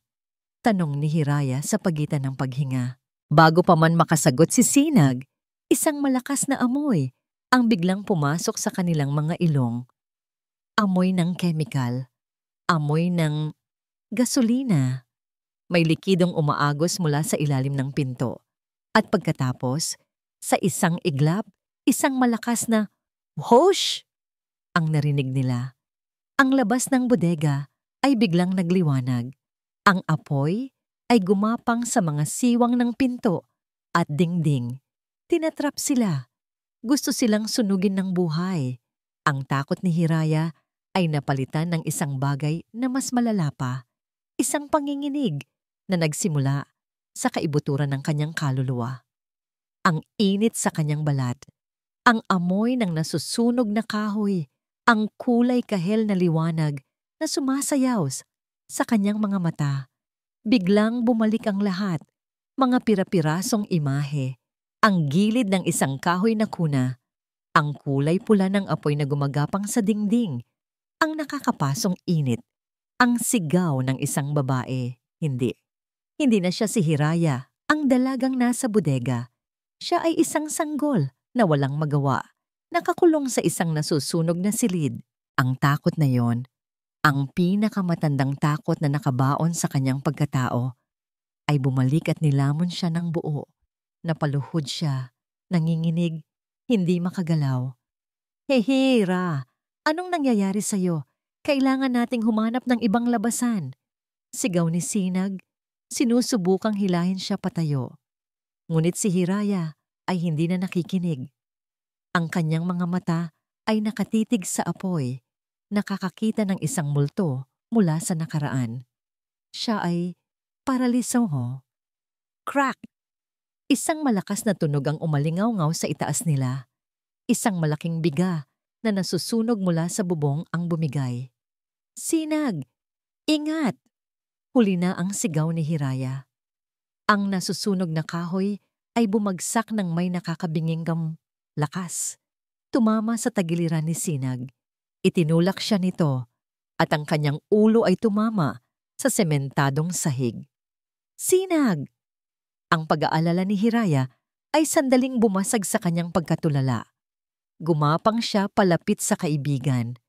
tanong ni Hiraya sa pagitan ng paghinga. Bago pa man makasagot si Sinag, isang malakas na amoy ang biglang pumasok sa kanilang mga ilong. Amoy ng chemical, amoy ng gasolina. May likidong umaagos mula sa ilalim ng pinto. At pagkatapos, sa isang iglap, isang malakas na "Whoosh!" ang narinig nila. Ang labas ng bodega ay biglang nagliwanag. Ang apoy ay gumapang sa mga siwang ng pinto at dingding. Tinatrap sila. Gusto silang sunugin ng buhay. Ang takot ni Hiraya ay napalitan ng isang bagay na mas malala pa. Isang panginginig na nagsimula sa kaibuturan ng kanyang kaluluwa. Ang init sa kanyang balat, ang amoy ng nasusunog na kahoy, ang kulay kahel na liwanag na sumasayaw sa kanyang mga mata. Biglang bumalik ang lahat, mga pira-pirasong imahe, ang gilid ng isang kahoy na kuna, ang kulay pula ng apoy na gumagapang sa dingding, ang nakakapasong init, ang sigaw ng isang babae. Hindi na siya si Hiraya, ang dalagang nasa bodega. Siya ay isang sanggol na walang magawa, nakakulong sa isang nasusunog na silid. Ang takot na yon, ang pinakamatandang takot na nakabaon sa kanyang pagkatao, ay bumalik at nilamon siya ng buo. Napaluhod siya, nanginginig, hindi makagalaw. "Hira, anong nangyayari sa'yo? Kailangan nating humanap ng ibang labasan." Sigaw ni Sinag, sinusubukang hilahin siya patayo. Ngunit si Hiraya ay hindi na nakikinig. Ang kanyang mga mata ay nakatitig sa apoy, nakakakita ng isang multo mula sa nakaraan. Siya ay paraliso. Crack! Isang malakas na tunog ang umalingaw-ngaw sa itaas nila. Isang malaking biga na nasusunog mula sa bubong ang bumigay. "Sinag! Ingat!" Huli na ang sigaw ni Hiraya. Ang nasusunog na kahoy ay bumagsak ng may nakakabinging lakas. Tumama sa tagiliran ni Sinag. Itinulak siya nito at ang kanyang ulo ay tumama sa sementadong sahig. Sinag! Ang pag-aalala ni Hiraya ay sandaling bumasag sa kanyang pagkatulala. Gumapang siya palapit sa kaibigan.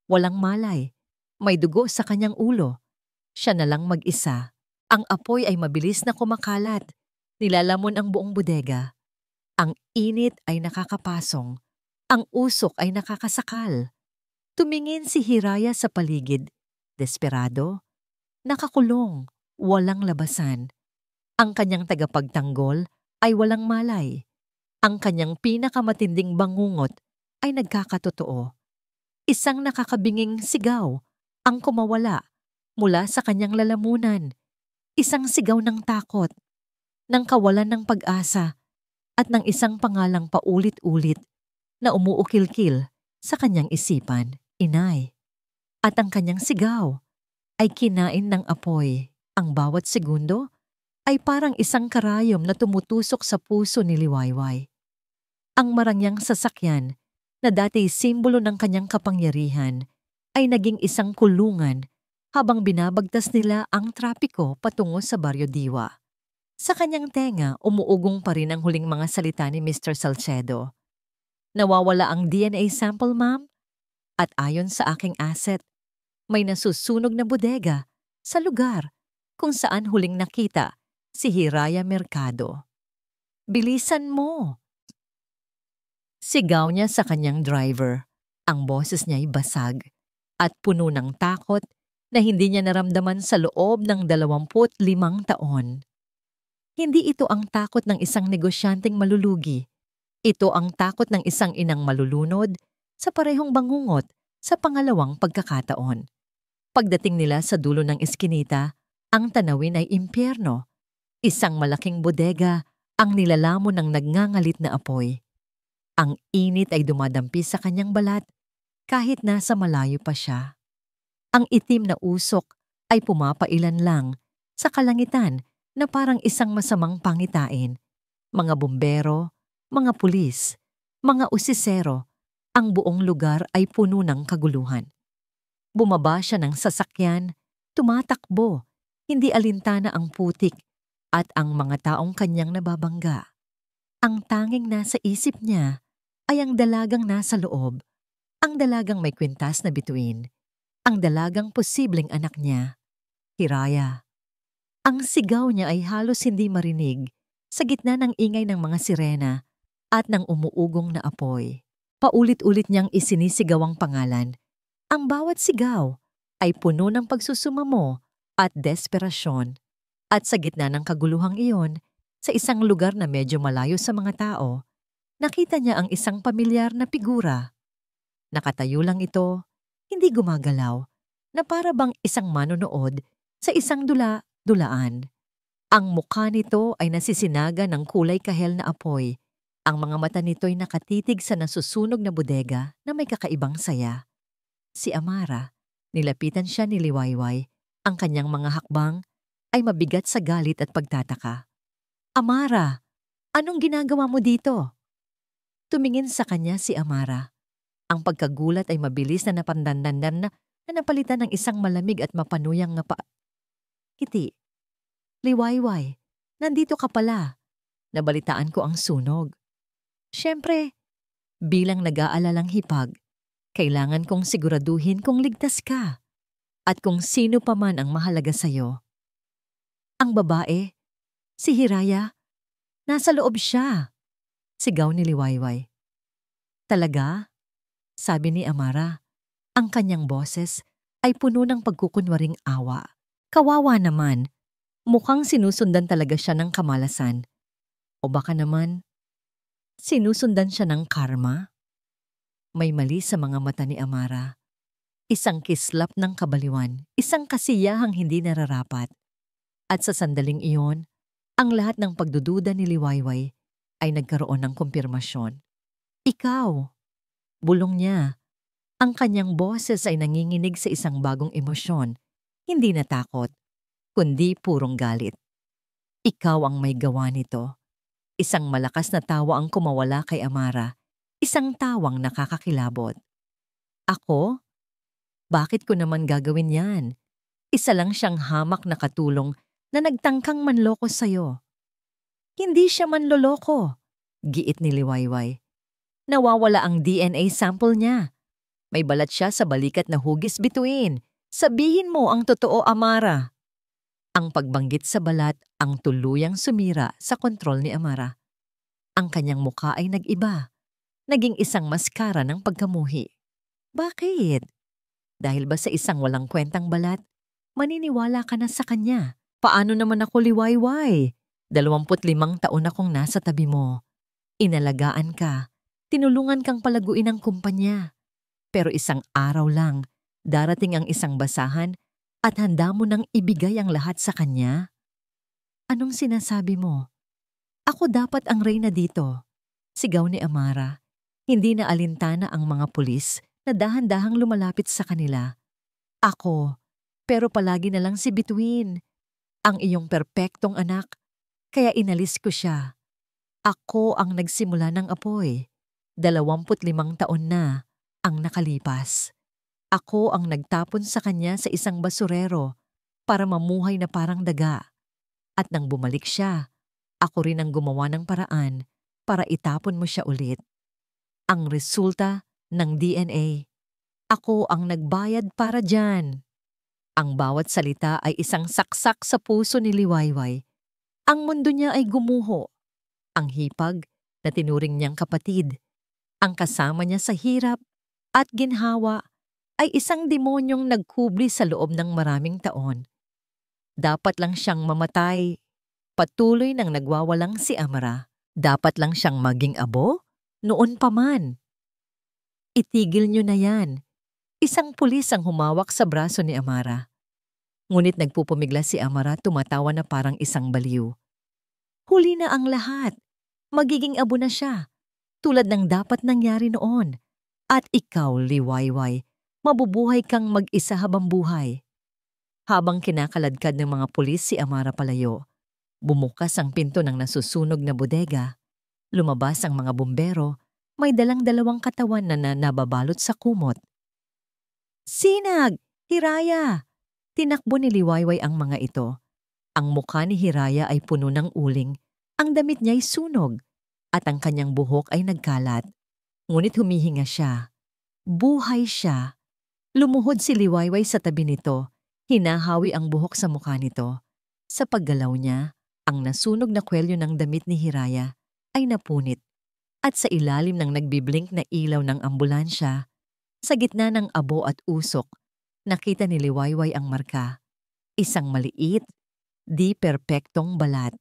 Walang malay. May dugo sa kanyang ulo. Siya na lang mag-isa. Ang apoy ay mabilis na kumakalat. Nilalamon ang buong bodega. Ang init ay nakakapasong. Ang usok ay nakakasakal. Tumingin si Hiraya sa paligid. Desperado. Nakakulong. Walang labasan. Ang kanyang tagapagtanggol ay walang malay. Ang kanyang pinakamatinding bangungot ay nagkakatotoo. Isang nakakabinging sigaw ang kumawala mula sa kanyang lalamunan. Isang sigaw ng takot, ng kawalan ng pag-asa, at ng isang pangalang paulit-ulit na umuukil-kil sa kanyang isipan, Inay. At ang kanyang sigaw ay kinain ng apoy. Ang bawat segundo ay parang isang karayom na tumutusok sa puso ni Liwayway. Ang marangyang sasakyan na dati simbolo ng kanyang kapangyarihan ay naging isang kulungan habang binabagtas nila ang trapiko patungo sa Baryo Diwa. Sa kanyang tenga, umuugong pa rin ang huling mga salita ni Mr. Salcedo. Nawawala ang DNA sample, ma'am? At ayon sa aking asset, may nasusunog na bodega sa lugar kung saan huling nakita si Hiraya Mercado. Bilisan mo! Sigaw niya sa kanyang driver. Ang boses niya ay basag at puno ng takot na hindi niya naramdaman sa loob ng 25 taon. Hindi ito ang takot ng isang negosyanteng malulugi. Ito ang takot ng isang inang malulunod sa parehong bangungot sa pangalawang pagkakataon. Pagdating nila sa dulo ng eskinita, ang tanawin ay impyerno. Isang malaking bodega ang nilalamon ng nagngangalit na apoy. Ang init ay dumadampi sa kanyang balat kahit nasa malayo pa siya. Ang itim na usok ay pumapailan lang sa kalangitan na parang isang masamang pangitain. Mga bumbero, mga pulis, mga usisero, ang buong lugar ay puno ng kaguluhan. Bumaba siya ng sasakyan, tumatakbo, hindi alintana ang putik at ang mga taong kanyang nababangga. Ang tanging nasa isip niya ay ang dalagang nasa loob, ang dalagang may kwintas na bituin, ang dalagang posibleng anak niya, Hiraya. Ang sigaw niya ay halos hindi marinig sa gitna ng ingay ng mga sirena at ng umuugong na apoy. Paulit-ulit niyang isinisigaw ang pangalan. Ang bawat sigaw ay puno ng pagsusumamo at desperasyon. At sa gitna ng kaguluhang iyon, sa isang lugar na medyo malayo sa mga tao, nakita niya ang isang pamilyar na figura. Nakatayo lang ito, hindi gumagalaw, na para bang isang manonood sa isang dulaan. Ang mukha nito ay nasisinaga ng kulay kahel na apoy. Ang mga mata nito'y nakatitig sa nasusunog na bodega na may kakaibang saya. Si Amara, nilapitan siya ni Liwayway. Ang kanyang mga hakbang ay mabigat sa galit at pagtataka. Amara, anong ginagawa mo dito? Tumingin sa kanya si Amara. Ang pagkagulat ay mabilis na napandandandan na napalitan ng isang malamig at mapanuyang Kiti, Liwayway, nandito ka pala. Nabalitaan ko ang sunog. Siyempre, bilang nag-aalalang hipag, kailangan kong siguraduhin kung ligtas ka at kung sino pa man ang mahalaga sa'yo. Ang babae, si Hiraya, nasa loob siya. Sigaw ni Liwayway. Talaga? Sabi ni Amara. Ang kanyang boses ay puno ng pagkukunwaring awa. Kawawa naman. Mukhang sinusundan talaga siya ng kamalasan. O baka naman, sinusundan siya ng karma? May mali sa mga mata ni Amara. Isang kislap ng kabaliwan, isang kasiyahang hindi nararapat. At sa sandaling iyon, ang lahat ng pagdududa ni Liwayway ay nagkaroon ng kumpirmasyon. Ikaw! Bulong niya. Ang kanyang boses ay nanginginig sa isang bagong emosyon, hindi na takot, kundi purong galit. Ikaw ang may gawa nito. Isang malakas na tawa ang kumawala kay Amara. Isang tawang nakakakilabot. Ako? Bakit ko naman gagawin yan? Isa lang siyang hamak na katulong na nagtangkang manloko sa'yo. Hindi siya manloloko, giit ni Liwayway. Nawawala ang DNA sample niya. May balat siya sa balikat na hugis bituin. Sabihin mo ang totoo, Amara. Ang pagbanggit sa balat ang tuluyang sumira sa kontrol ni Amara. Ang kanyang muka ay nag-iba. Naging isang maskara ng pagkamuhi. Bakit? Dahil ba sa isang walang kwentang balat, maniniwala ka na sa kanya? Paano naman ako, Liwayway? 25 taon akong nasa tabi mo. Inalagaan ka. Tinulungan kang palaguin ang kumpanya. Pero isang araw lang, darating ang isang basahan at handa mo nang ibigay ang lahat sa kanya? Anong sinasabi mo? Ako dapat ang reyna dito. Sigaw ni Amara. Hindi na alintana ang mga pulis na dahan-dahang lumalapit sa kanila. Ako, pero palagi na lang si Bituin. Ang iyong perpektong anak, kaya inalis ko siya. Ako ang nagsimula ng apoy. 25 taon na ang nakalipas. Ako ang nagtapon sa kanya sa isang basurero para mamuhay na parang daga. At nang bumalik siya, ako rin ang gumawa ng paraan para itapon mo siya ulit. Ang resulta ng DNA. Ako ang nagbayad para dyan. Ang bawat salita ay isang saksak sa puso ni Liwayway. Ang mundo niya ay gumuho. Ang hipag na tinuring niyang kapatid. Ang kasama niya sa hirap at ginhawa ay isang demonyong nagkubli sa loob ng maraming taon. Dapat lang siyang mamatay. Patuloy nang nagwawalang si Amara. Dapat lang siyang maging abo? Noon pa man. Itigil niyo na yan. Isang pulis ang humawak sa braso ni Amara. Ngunit nagpupumigla si Amara, tumatawa na parang isang baliw. Huli na ang lahat. Magiging abo na siya. Tulad ng dapat nangyari noon. At ikaw, Liwayway, mabubuhay kang mag-isa habang buhay. Habang kinakaladkad ng mga pulis si Amara palayo, bumukas ang pinto ng nasusunog na bodega. Lumabas ang mga bumbero, may dalang-dalawang katawan na nababalot sa kumot. Sinag! Hiraya! Tinakbo ni Liwayway ang mga ito. Ang mukha ni Hiraya ay puno ng uling, ang damit niya'y sunog, at ang kanyang buhok ay nagkalat. Ngunit humihinga siya. Buhay siya. Lumuhod si Liwayway sa tabi nito, hinahawi ang buhok sa mukha nito. Sa paggalaw niya, ang nasunog na kwelyo ng damit ni Hiraya ay napunit, at sa ilalim ng nagbiblink na ilaw ng ambulansya, sa gitna ng abo at usok, nakita ni Liwayway ang marka. Isang maliit, di perpektong balat.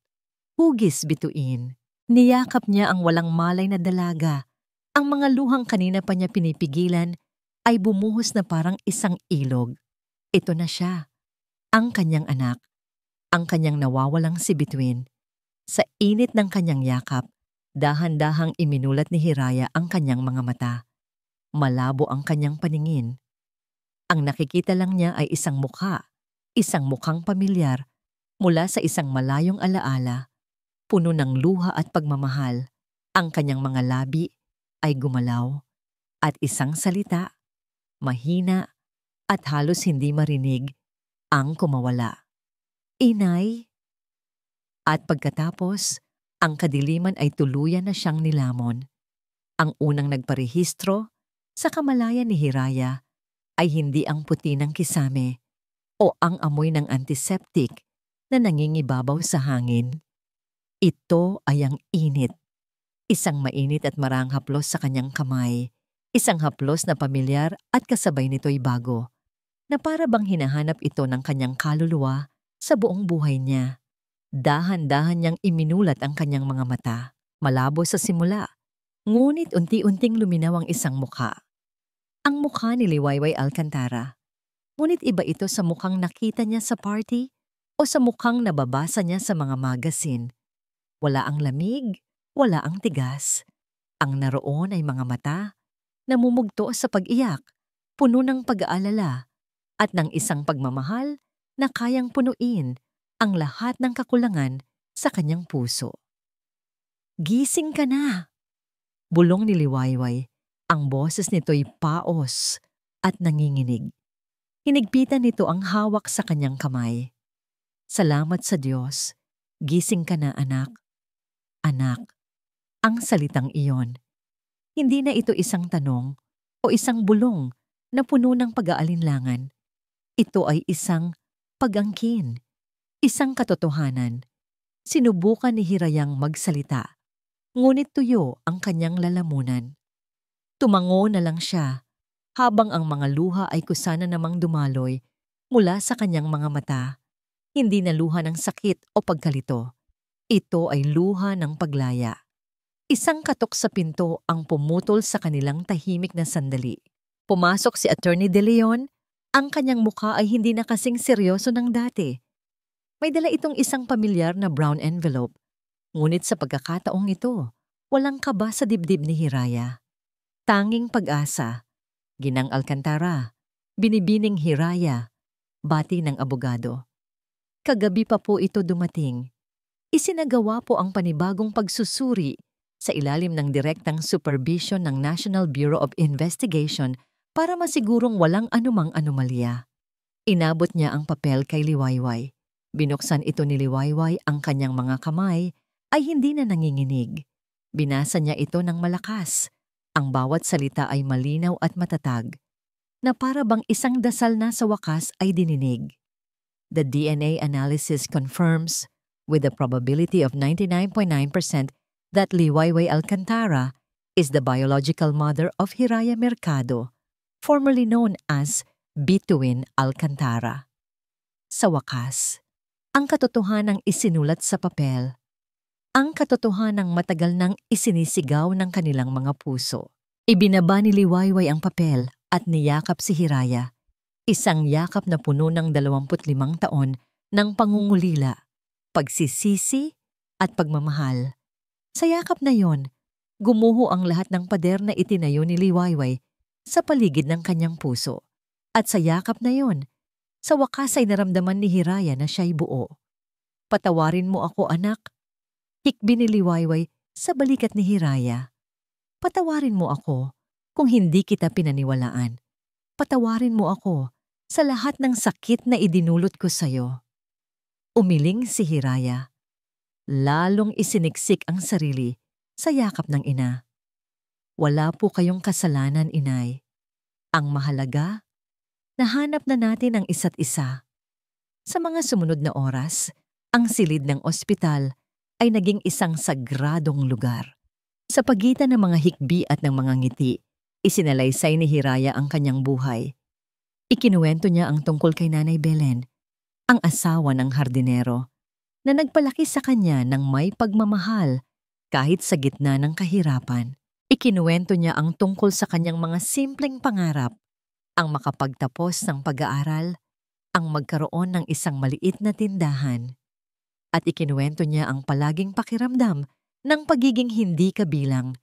Hugis bituin. Niyakap niya ang walang malay na dalaga. Ang mga luhang kanina pa niya pinipigilan ay bumuhos na parang isang ilog. Ito na siya. Ang kanyang anak. Ang kanyang nawawalang si Bituin. Sa init ng kanyang yakap, dahan-dahang iminulat ni Hiraya ang kanyang mga mata. Malabo ang kanyang paningin. Ang nakikita lang niya ay isang mukha, isang mukhang pamilyar, mula sa isang malayong alaala, puno ng luha at pagmamahal. Ang kanyang mga labi ay gumalaw, at isang salita, mahina at halos hindi marinig, ang kumawala. Inay! At pagkatapos, ang kadiliman ay tuluyan na siyang nilamon. Ang unang nagparehistro sa kamalayan ni Hiraya ay hindi ang puti ng kisame o ang amoy ng antiseptic na nangingibabaw sa hangin. Ito ay ang init. Isang mainit at marang haplos sa kanyang kamay. Isang haplos na pamilyar at kasabay nito'y bago, na para bang hinahanap ito ng kanyang kaluluwa sa buong buhay niya. Dahan-dahan niyang iminulat ang kanyang mga mata. Malabo sa simula, ngunit unti-unting luminaw ang isang mukha. Ang mukha ni Liwayway Alcantara. Ngunit iba ito sa mukhang nakita niya sa party o sa mukhang nababasa niya sa mga magazine. Wala ang lamig, wala ang tigas. Ang naroon ay mga mata, namumugto sa pag-iyak, puno ng pag-aalala, at ng isang pagmamahal na kayang punuin ang lahat ng kakulangan sa kanyang puso. Gising ka na! Bulong ni Liwayway. Ang boses nito'y paos at nanginginig. Hinigpitan nito ang hawak sa kanyang kamay. Salamat sa Diyos. Gising ka na, anak. Anak, ang salitang iyon. Hindi na ito isang tanong o isang bulong na puno ng pag-aalinlangan. Ito ay isang pag-angkin, isang katotohanan. Sinubukan ni Hirayang magsalita, ngunit tuyo ang kanyang lalamunan. Tumango na lang siya, habang ang mga luha ay kusana namang dumaloy mula sa kanyang mga mata. Hindi na luha ng sakit o pagkalito. Ito ay luha ng paglaya. Isang katok sa pinto ang pumutol sa kanilang tahimik na sandali. Pumasok si Attorney De Leon. Ang kanyang mukha ay hindi na kasing seryoso ng dati. May dala itong isang pamilyar na brown envelope. Ngunit sa pagkakataong ito, walang kaba sa dibdib ni Hiraya. Tanging pag-asa. Ginang Alcantara. Binibining Hiraya. Bati ng abogado. Kagabi pa po ito dumating. Isinagawa po ang panibagong pagsusuri sa ilalim ng direktang supervision ng National Bureau of Investigation para masigurong walang anumang anomalya. Inabot niya ang papel kay Liwayway. Binuksan ito ni Liwayway, ang kanyang mga kamay ay hindi na nanginginig. Binasa niya ito ng malakas. Ang bawat salita ay malinaw at matatag, na para bang isang dasal na sa wakas ay dininig. The DNA analysis confirms, with a probability of 99.9%, that Liwayway Alcantara is the biological mother of Hiraya Mercado, formerly known as Bituin Alcantara. Sa wakas, ang katotohanang isinulat sa papel, ang katotohanang matagal nang isinisigaw ng kanilang mga puso. Ibinaba ni Liwayway ang papel at niyakap si Hiraya, isang yakap na puno ng 25 taon ng pangungulila, pagsisisi at pagmamahal. Sa yakap na yon, gumuho ang lahat ng pader na itinayo ni Liwayway sa paligid ng kanyang puso. At sa yakap na yon, sa wakas ay naramdaman ni Hiraya na siya'y buo. Patawarin mo ako, anak. Hikbi ni Liwayway sa balikat ni Hiraya. Patawarin mo ako kung hindi kita pinaniwalaan. Patawarin mo ako sa lahat ng sakit na idinulot ko sa'yo. Umiling si Hiraya. Lalong isiniksik ang sarili sa yakap ng ina. Wala po kayong kasalanan, inay. Ang mahalaga, nahanap na natin ang isa't isa. Sa mga sumunod na oras, ang silid ng ospital ay naging isang sagradong lugar. Sa pagitan ng mga hikbi at ng mga ngiti, isinalaysay ni Hiraya ang kanyang buhay. Ikinuwento niya ang tungkol kay Nanay Belen, ang asawa ng hardinero, na nagpalaki sa kanya ng may pagmamahal kahit sa gitna ng kahirapan. Ikinuwento niya ang tungkol sa kanyang mga simpleng pangarap, ang makapagtapos ng pag-aaral, ang magkaroon ng isang maliit na tindahan. At ikinuwento niya ang palaging pakiramdam ng pagiging hindi kabilang,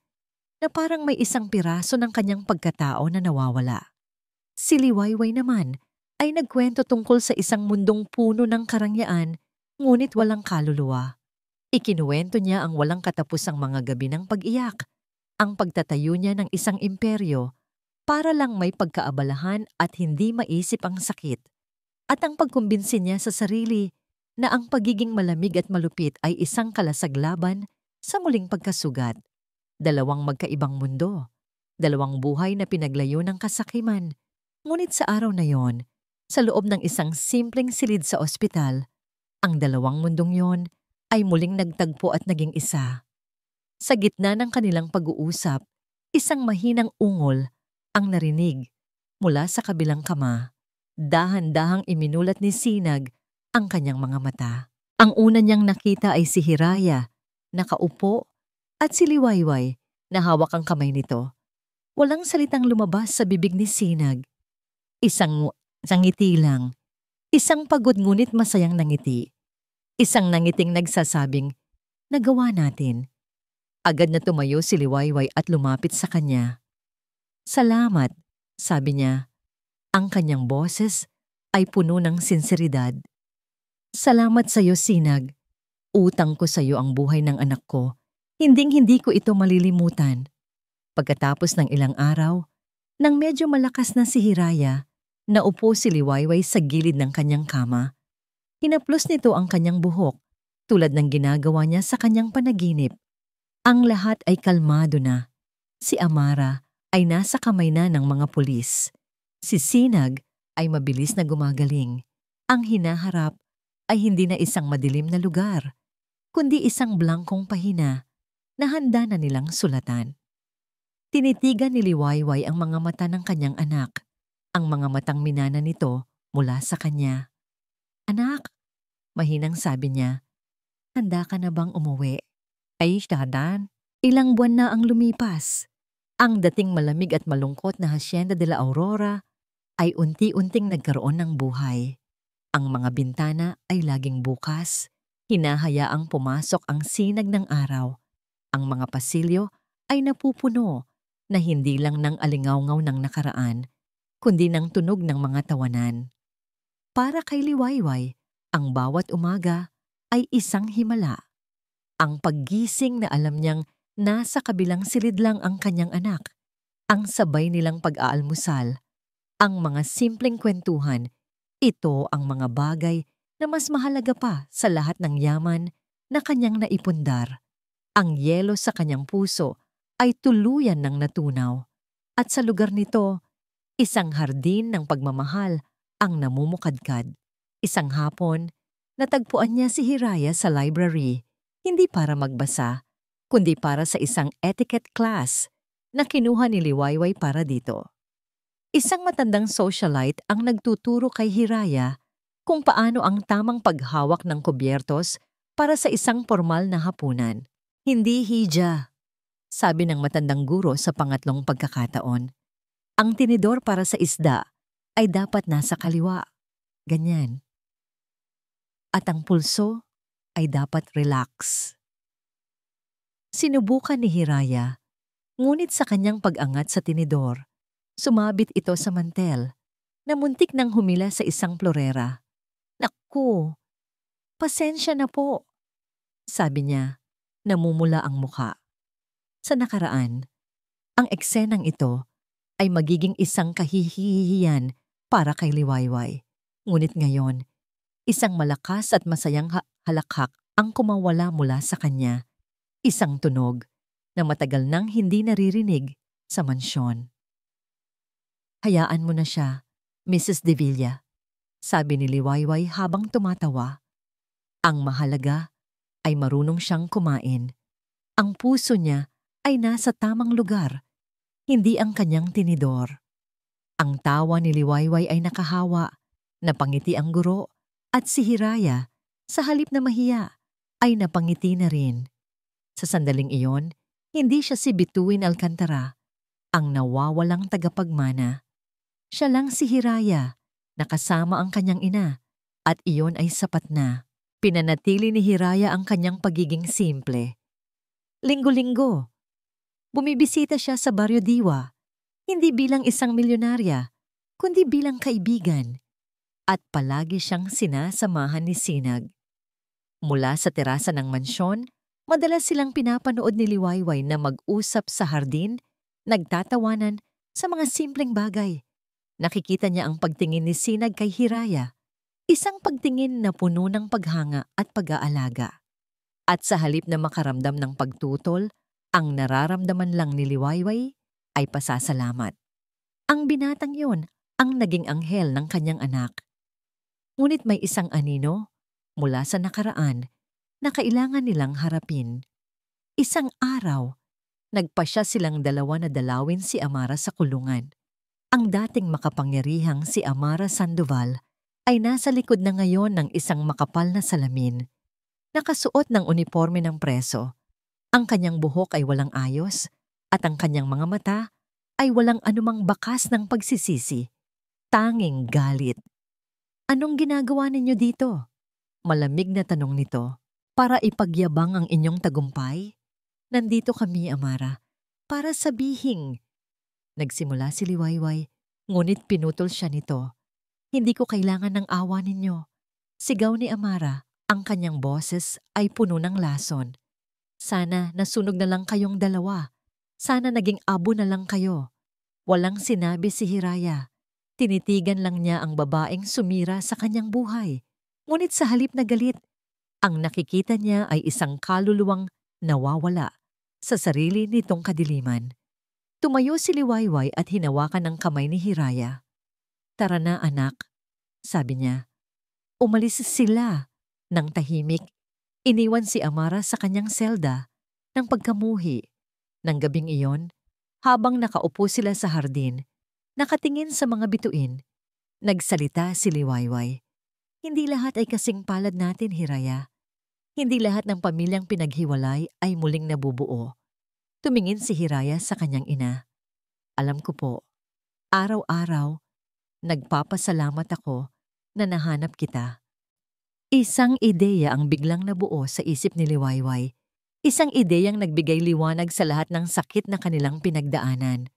na parang may isang piraso ng kanyang pagkatao na nawawala. Si Liwayway naman ay nagkwento tungkol sa isang mundong puno ng karangyaan, ngunit walang kaluluwa. Ikinuwento niya ang walang katapusang mga gabi ng pag-iyak, ang pagtatayo niya ng isang imperyo para lang may pagkaabalahan at hindi maisip ang sakit, at ang pagkumbinsi niya sa sarili na ang pagiging malamig at malupit ay isang kalasaglaban sa muling pagkasugat. Dalawang magkaibang mundo, dalawang buhay na pinaglayo ng kasakiman. Ngunit sa araw na yon, sa loob ng isang simpleng silid sa ospital, ang dalawang mundong yon ay muling nagtagpo at naging isa. Sa gitna ng kanilang pag-uusap, isang mahinang ungol ang narinig mula sa kabilang kama. Dahan-dahang iminulat ni Sinag ang kanyang mga mata. Ang una niyang nakita ay si Hiraya, nakaupo, at si Liwayway na hawak ang kamay nito. Walang salitang lumabas sa bibig ni Sinag. Isang ngiti lang. Isang pagod ngunit masayang nangiti. Isang nangiting nagsasabing, nagawa natin. Agad na tumayo si Liwayway at lumapit sa kanya. Salamat, sabi niya. Ang kanyang boses ay puno ng sinseridad. Salamat sa iyo, Sinag. Utang ko sa iyo ang buhay ng anak ko. Hinding-hindi ko ito malilimutan. Pagkatapos ng ilang araw, nang medyo malakas na si Hiraya, naupo si Liwayway sa gilid ng kanyang kama. Hinaplos nito ang kanyang buhok, tulad ng ginagawa niya sa kanyang panaginip. Ang lahat ay kalmado na. Si Amara ay nasa kamay na ng mga pulis. Si Sinag ay mabilis na gumagaling. Ang hinaharap ay hindi na isang madilim na lugar, kundi isang blangkong pahina na handa na nilang sulatan. Tinitigan ni Liwayway ang mga mata ng kanyang anak. Ang mga matang minana nito mula sa kanya. "Anak," mahinang sabi niya, "handa ka na bang umuwi?" Ay, Shadan, ilang buwan na ang lumipas. Ang dating malamig at malungkot na Hacienda de la Aurora ay unti-unting nagkaroon ng buhay. Ang mga bintana ay laging bukas, hinahayaang pumasok ang sinag ng araw. Ang mga pasilyo ay napupuno na hindi lang ng alingawngaw ng nakaraan, kundi ng tunog ng mga tawanan. Para kay Liwayway, ang bawat umaga ay isang himala. Ang paggising na alam niyang nasa kabilang silid lang ang kanyang anak, ang sabay nilang pag-aalmusal, ang mga simpleng kwentuhan, ito ang mga bagay na mas mahalaga pa sa lahat ng yaman na kanyang naipundar. Ang yelo sa kanyang puso ay tuluyan ng natunaw, at sa lugar nito, isang hardin ng pagmamahal ang namumukadkad. Isang hapon, natagpuan niya si Hiraya sa library, hindi para magbasa, kundi para sa isang etiquette class na kinuha ni Liwayway para dito. Isang matandang socialite ang nagtuturo kay Hiraya kung paano ang tamang paghawak ng kubyertos para sa isang formal na hapunan. Hindi hija, sabi ng matandang guro sa pangatlong pagkakataon. Ang tinidor para sa isda ay dapat nasa kaliwa, ganyan. At ang pulso ay dapat relax. Sinubukan ni Hiraya, ngunit sa kanyang pag-angat sa tinidor, sumabit ito sa mantel na muntik nang humila sa isang florera. "Naku, pasensya na po," sabi niya, namumula ang mukha. Sa nakaraan, ang eksenang ito ay magiging isang kahihihiyan para kay Liwayway. Ngunit ngayon, isang malakas at masayang halakhak ang kumawala mula sa kanya. Isang tunog na matagal nang hindi naririnig sa mansyon. "Hayaan mo na siya, Mrs. De Villa," sabi ni Liwayway habang tumatawa. Ang mahalaga ay marunong siyang kumain. Ang puso niya ay nasa tamang lugar, hindi ang kanyang tinidor. Ang tawa ni Liwayway ay nakahawa, napangiti ang guro, at si Hiraya, sa halip na mahiya, ay napangiti na rin. Sa sandaling iyon, hindi siya si Bituin Alcantara, ang nawawalang tagapagmana. Siya lang si Hiraya, nakasama ang kanyang ina, at iyon ay sapat na. Pinanatili ni Hiraya ang kanyang pagiging simple. Linggo-linggo, bumibisita siya sa Barrio Diwa, hindi bilang isang milyonarya, kundi bilang kaibigan. At palagi siyang sinasamahan ni Sinag. Mula sa terasa ng mansyon, madalas silang pinapanood ni Liwayway na mag-usap sa hardin, nagtatawanan sa mga simpleng bagay. Nakikita niya ang pagtingin ni Sinag kay Hiraya, isang pagtingin na puno ng paghanga at pag-aalaga. At sa halip na makaramdam ng pagtutol, ang nararamdaman lang ni Liwayway ay pasasalamat. Ang binatang yon ang naging anghel ng kanyang anak. Ngunit may isang anino mula sa nakaraan na kailangan nilang harapin. Isang araw, nagpasya silang dalawa na dalawin si Amara sa kulungan. Ang dating makapangyarihang si Amara Sandoval ay nasa likod na ngayon ng isang makapal na salamin. Nakasuot ng uniforme ng preso. Ang kanyang buhok ay walang ayos at ang kanyang mga mata ay walang anumang bakas ng pagsisisi. Tanging galit. "Anong ginagawa ninyo dito?" Malamig na tanong nito. "Para ipagyabang ang inyong tagumpay?" "Nandito kami, Amara, para sabihing." Nagsimula si Liwayway, ngunit pinutol siya nito. "Hindi ko kailangan ng awa ninyo." Sigaw ni Amara, ang kanyang boses ay puno ng lason. "Sana nasunog na lang kayong dalawa. Sana naging abo na lang kayo. Walang sinabi si Hiraya. Tinitigan lang niya ang babaeng sumira sa kanyang buhay. Ngunit sa halip na galit, ang nakikita niya ay isang kaluluwang nawawala sa sarili nitong kadiliman. Tumayo si Liwayway at hinawakan ang kamay ni Hiraya. "Tara na anak," sabi niya. Umalis sila ng tahimik. Iniwan si Amara sa kanyang selda ng pagkamuhi. Nang gabing iyon, habang nakaupo sila sa hardin, nakatingin sa mga bituin, nagsalita si Liwayway. "Hindi lahat ay kasing palad natin, Hiraya. Hindi lahat ng pamilyang pinaghiwalay ay muling nabubuo." Tumingin si Hiraya sa kanyang ina. "Alam ko po, araw-araw, nagpapasalamat ako na nahanap kita." Isang ideya ang biglang nabuo sa isip ni Liwayway. Isang ideyang nagbigay liwanag sa lahat ng sakit na kanilang pinagdaanan.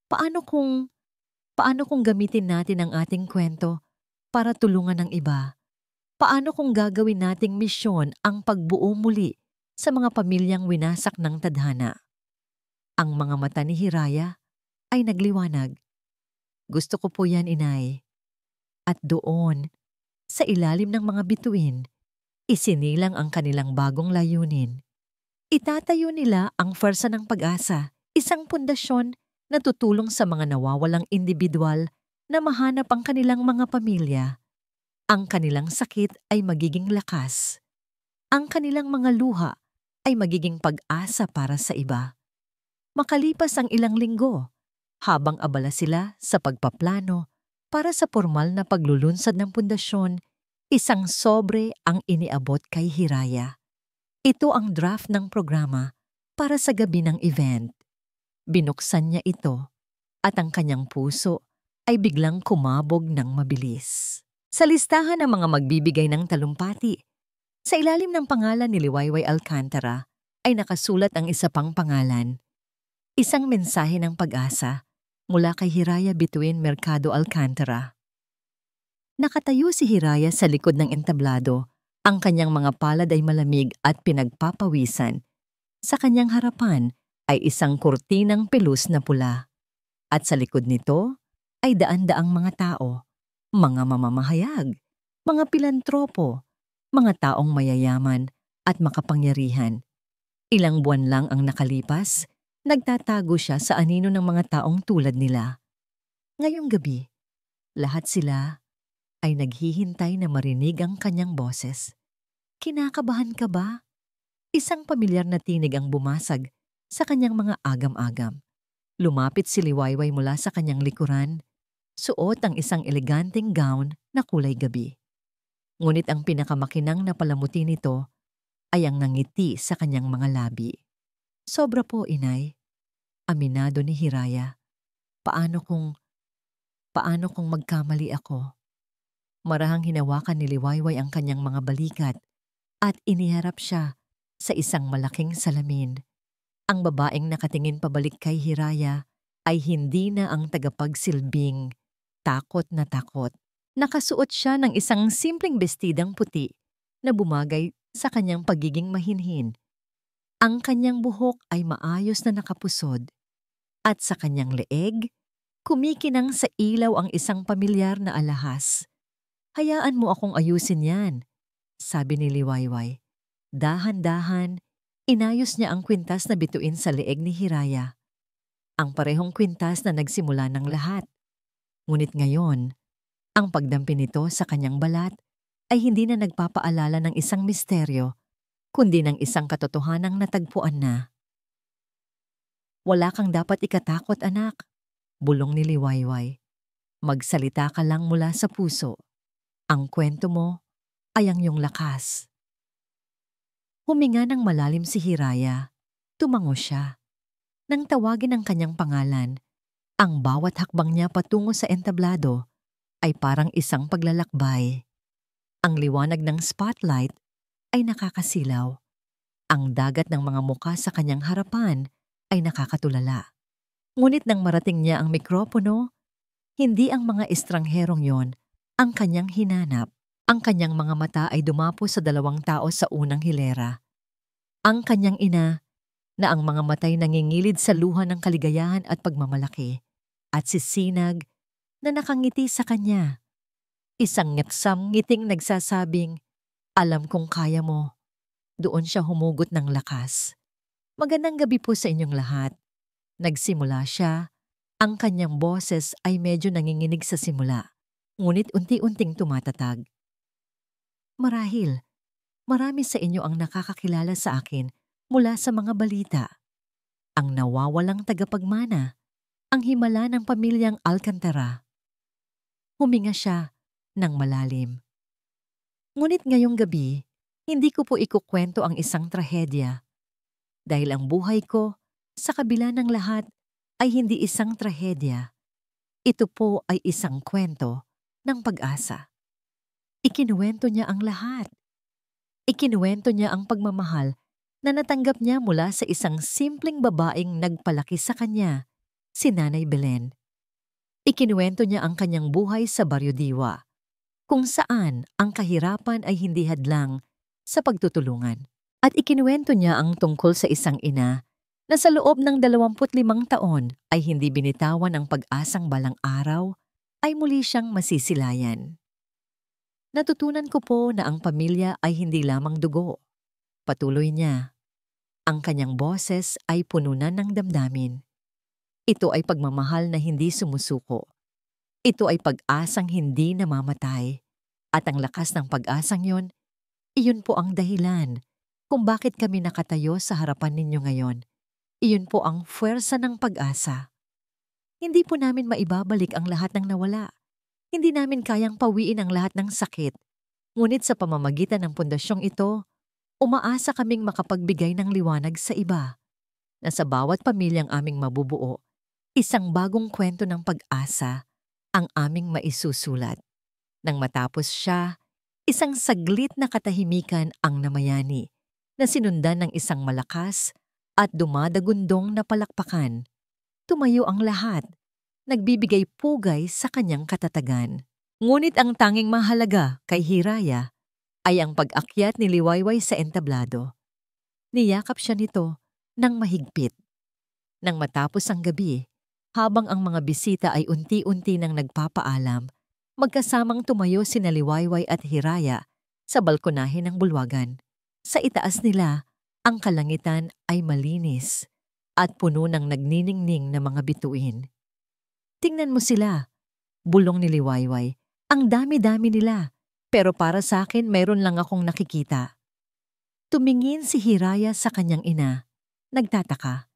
Paano kung gamitin natin ang ating kwento para tulungan ng iba? Paano kung gagawin nating misyon ang pagbuo muli sa mga pamilyang winasak ng tadhana? Ang mga mata ni Hiraya ay nagliwanag. "Gusto ko po yan, inay." At doon, sa ilalim ng mga bituin, isinilang ang kanilang bagong layunin. Itatayo nila ang Pwersa ng Pag-asa, isang pundasyon na tutulong sa mga nawawalang individual na mahanap ang kanilang mga pamilya. Ang kanilang sakit ay magiging lakas. Ang kanilang mga luha ay magiging pag-asa para sa iba. Makalipas ang ilang linggo, habang abala sila sa pagpaplano para sa formal na paglulunsad ng pundasyon, isang sobre ang iniabot kay Hiraya. Ito ang draft ng programa para sa gabi ng event. Binuksan niya ito at ang kanyang puso ay biglang kumabog ng mabilis. Sa listahan ng mga magbibigay ng talumpati, sa ilalim ng pangalan ni Liwayway Alcantara ay nakasulat ang isa pang pangalan. Isang mensahe ng pag-asa mula kay Hiraya Bituin Mercado Alcantara. Nakatayo si Hiraya sa likod ng entablado. Ang kanyang mga palad ay malamig at pinagpapawisan. Sa kanyang harapan ay isang kurtinang pelus na pula. At sa likod nito ay daan-daang mga tao, mga mamamahayag, mga pilantropo, mga taong mayayaman at makapangyarihan. Ilang buwan lang ang nakalipas, nagtatago siya sa anino ng mga taong tulad nila. Ngayong gabi, lahat sila ay naghihintay na marinig ang kanyang boses. "Kinakabahan ka ba?" Isang pamilyar na tinig ang bumasag sa kanyang mga agam-agam. Lumapit si Liwayway mula sa kanyang likuran. Suot ang isang eleganteng gown na kulay gabi. Ngunit ang pinakamakinang na palamuti nito ay ang ngiti sa kanyang mga labi. "Sobra po, inay." Aminado ni Hiraya. Paano kung magkamali ako?" Marahang hinawakan ni Liwayway ang kanyang mga balikat at iniharap siya sa isang malaking salamin. Ang babaeng nakatingin pabalik kay Hiraya ay hindi na ang tagapagsilbing takot na takot. Nakasuot siya ng isang simpleng bestidang puti na bumagay sa kanyang pagiging mahinhin. Ang kanyang buhok ay maayos na nakapusod at sa kanyang leeg, kumikinang sa ilaw ang isang pamilyar na alahas. "Hayaan mo akong ayusin yan," sabi ni Liwayway. Dahan-dahan, inayos niya ang kwintas na bituin sa leeg ni Hiraya. Ang parehong kwintas na nagsimula ng lahat. Ngunit ngayon, ang pagdampi nito sa kanyang balat ay hindi na nagpapaalala ng isang misteryo, kundi ng isang katotohanang natagpuan na. "Wala kang dapat ikatakot, anak," bulong ni Liwayway. "Magsalita ka lang mula sa puso. Ang kwento mo ay ang iyong lakas." Huminga ng malalim si Hiraya. Tumango siya. Nang tawagin ang kanyang pangalan, ang bawat hakbang niya patungo sa entablado ay parang isang paglalakbay. Ang liwanag ng spotlight ay nakakasilaw. Ang dagat ng mga muka sa kanyang harapan ay nakakatulala. Ngunit nang marating niya ang mikropono, hindi ang mga estrangherong yon ang kanyang hinanap. Ang kanyang mga mata ay dumapo sa dalawang tao sa unang hilera. Ang kanyang ina na ang mga matay nangingilid sa luha ng kaligayahan at pagmamalaki, at si Sinag na nakangiti sa kanya. Isang ngatsam ngiting nagsasabing, "Alam kong kaya mo." Doon siya humugot ng lakas. "Magandang gabi po sa inyong lahat." Nagsimula siya. Ang kanyang boses ay medyo nanginginig sa simula, ngunit unti-unting tumatatag. "Marahil, marami sa inyo ang nakakakilala sa akin mula sa mga balita. Ang nawawalang tagapagmana, ang himala ng pamilyang Alcantara." Huminga siya ng malalim. "Ngunit ngayong gabi, hindi ko po ikukwento ang isang trahedya. Dahil ang buhay ko, sa kabila ng lahat, ay hindi isang trahedya. Ito po ay isang kwento ng pag-asa." Ikinuwento niya ang lahat. Ikinuwento niya ang pagmamahal na natanggap niya mula sa isang simpleng babaeng nagpalaki sa kanya, si Nanay Belen. Ikinuwento niya ang kanyang buhay sa Barrio Diwa, kung saan ang kahirapan ay hindi hadlang sa pagtutulungan. At ikinuwento niya ang tungkol sa isang ina na sa loob ng 25 taon ay hindi binitawan ang pag-asang balang araw ay muli siyang masisilayan. "Natutunan ko po na ang pamilya ay hindi lamang dugo." Patuloy niya. Ang kanyang boses ay puno na ng damdamin. "Ito ay pagmamahal na hindi sumusuko. Ito ay pag-asang hindi namamatay. At ang lakas ng pag-asang yon, iyon po ang dahilan kung bakit kami nakatayo sa harapan ninyo ngayon. Iyon po ang puwersa ng pag-asa. Hindi po namin maibabalik ang lahat ng nawala. Hindi namin kayang pawiin ang lahat ng sakit. Ngunit sa pamamagitan ng pundasyong ito, umaasa kaming makapagbigay ng liwanag sa iba, na sa bawat pamilyang aming mabubuo, isang bagong kwento ng pag-asa ang aming maisusulat." Nang matapos siya, isang saglit na katahimikan ang namayani, na sinundan ng isang malakas at dumadagundong na palakpakan. Tumayo ang lahat, nagbibigay pugay sa kanyang katatagan. Ngunit ang tanging mahalaga kay Hiraya ay ang pag-akyat ni Liwayway sa entablado. Niyakap siya nito ng mahigpit. Nang matapos ang gabi, habang ang mga bisita ay unti-unti nang nagpapaalam, magkasamang tumayo sina Liwayway at Hiraya sa balkonahe ng bulwagan. Sa itaas nila, ang kalangitan ay malinis at puno ng nagniningning na mga bituin. "Tingnan mo sila," bulong ni Liwayway. "Ang dami-dami nila, pero para sa akin mayroon lang akong nakikita." Tumingin si Hiraya sa kanyang ina. Nagtataka.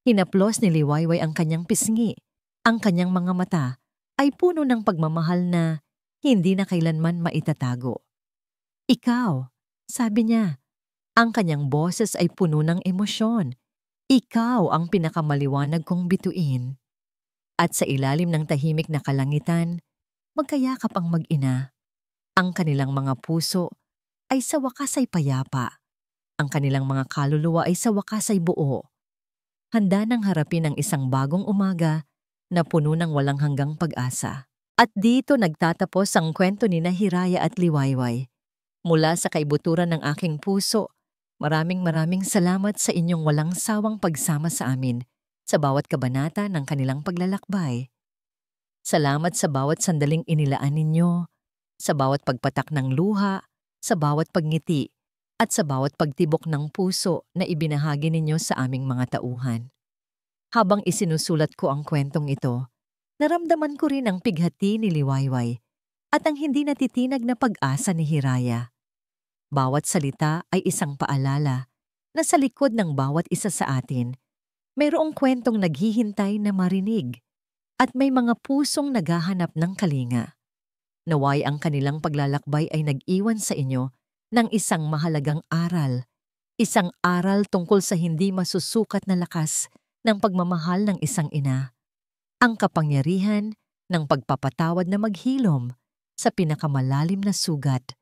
Hinaplos ni Liwayway ang kanyang pisngi. Ang kanyang mga mata ay puno ng pagmamahal na hindi na kailanman maitatago. "Ikaw," sabi niya. Ang kanyang boses ay puno ng emosyon. "Ikaw ang pinakamaliwanag kong bituin." At sa ilalim ng tahimik na kalangitan, magkayakap ang mag-ina. Ang kanilang mga puso ay sa wakas ay payapa. Ang kanilang mga kaluluwa ay sa wakas ay buo. Handa nang harapin ang isang bagong umaga na puno ng walang hanggang pag-asa. At dito nagtatapos ang kwento ni Hiraya at Liwayway. Mula sa kaibuturan ng aking puso, maraming salamat sa inyong walang sawang pagsama sa amin sa bawat kabanata ng kanilang paglalakbay. Salamat sa bawat sandaling inilaan ninyo, sa bawat pagpatak ng luha, sa bawat pagngiti, at sa bawat pagtibok ng puso na ibinahagi ninyo sa aming mga tauhan. Habang isinusulat ko ang kwentong ito, naramdaman ko rin ang pighati ni Liwayway at ang hindi natitinag na pag-asa ni Hiraya. Bawat salita ay isang paalala na sa likod ng bawat isa sa atin, mayroong kwentong naghihintay na marinig at may mga pusong naghahanap ng kalinga. Naway ang kanilang paglalakbay ay nag-iwan sa inyo ng isang mahalagang aral, isang aral tungkol sa hindi masusukat na lakas ng pagmamahal ng isang ina, ang kapangyarihan ng pagpapatawad na maghilom sa pinakamalalim na sugat,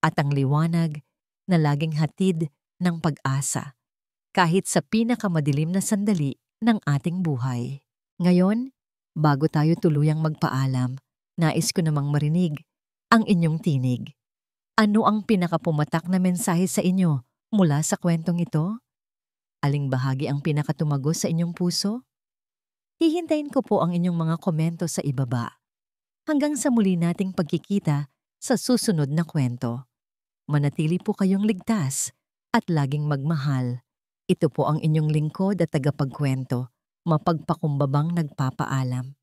at ang liwanag na laging hatid ng pag-asa kahit sa pinakamadilim na sandali ng ating buhay. Ngayon, bago tayo tuluyang magpaalam, nais ko namang marinig ang inyong tinig. Ano ang pinakapumatak na mensahe sa inyo mula sa kwentong ito? Aling bahagi ang pinakatumago sa inyong puso? Hihintayin ko po ang inyong mga komento sa ibaba. Hanggang sa muli nating pagkikita sa susunod na kwento. Manatili po kayong ligtas at laging magmahal. Ito po ang inyong lingkod at tagapagkwento, mapagpakumbabang nagpapaalam.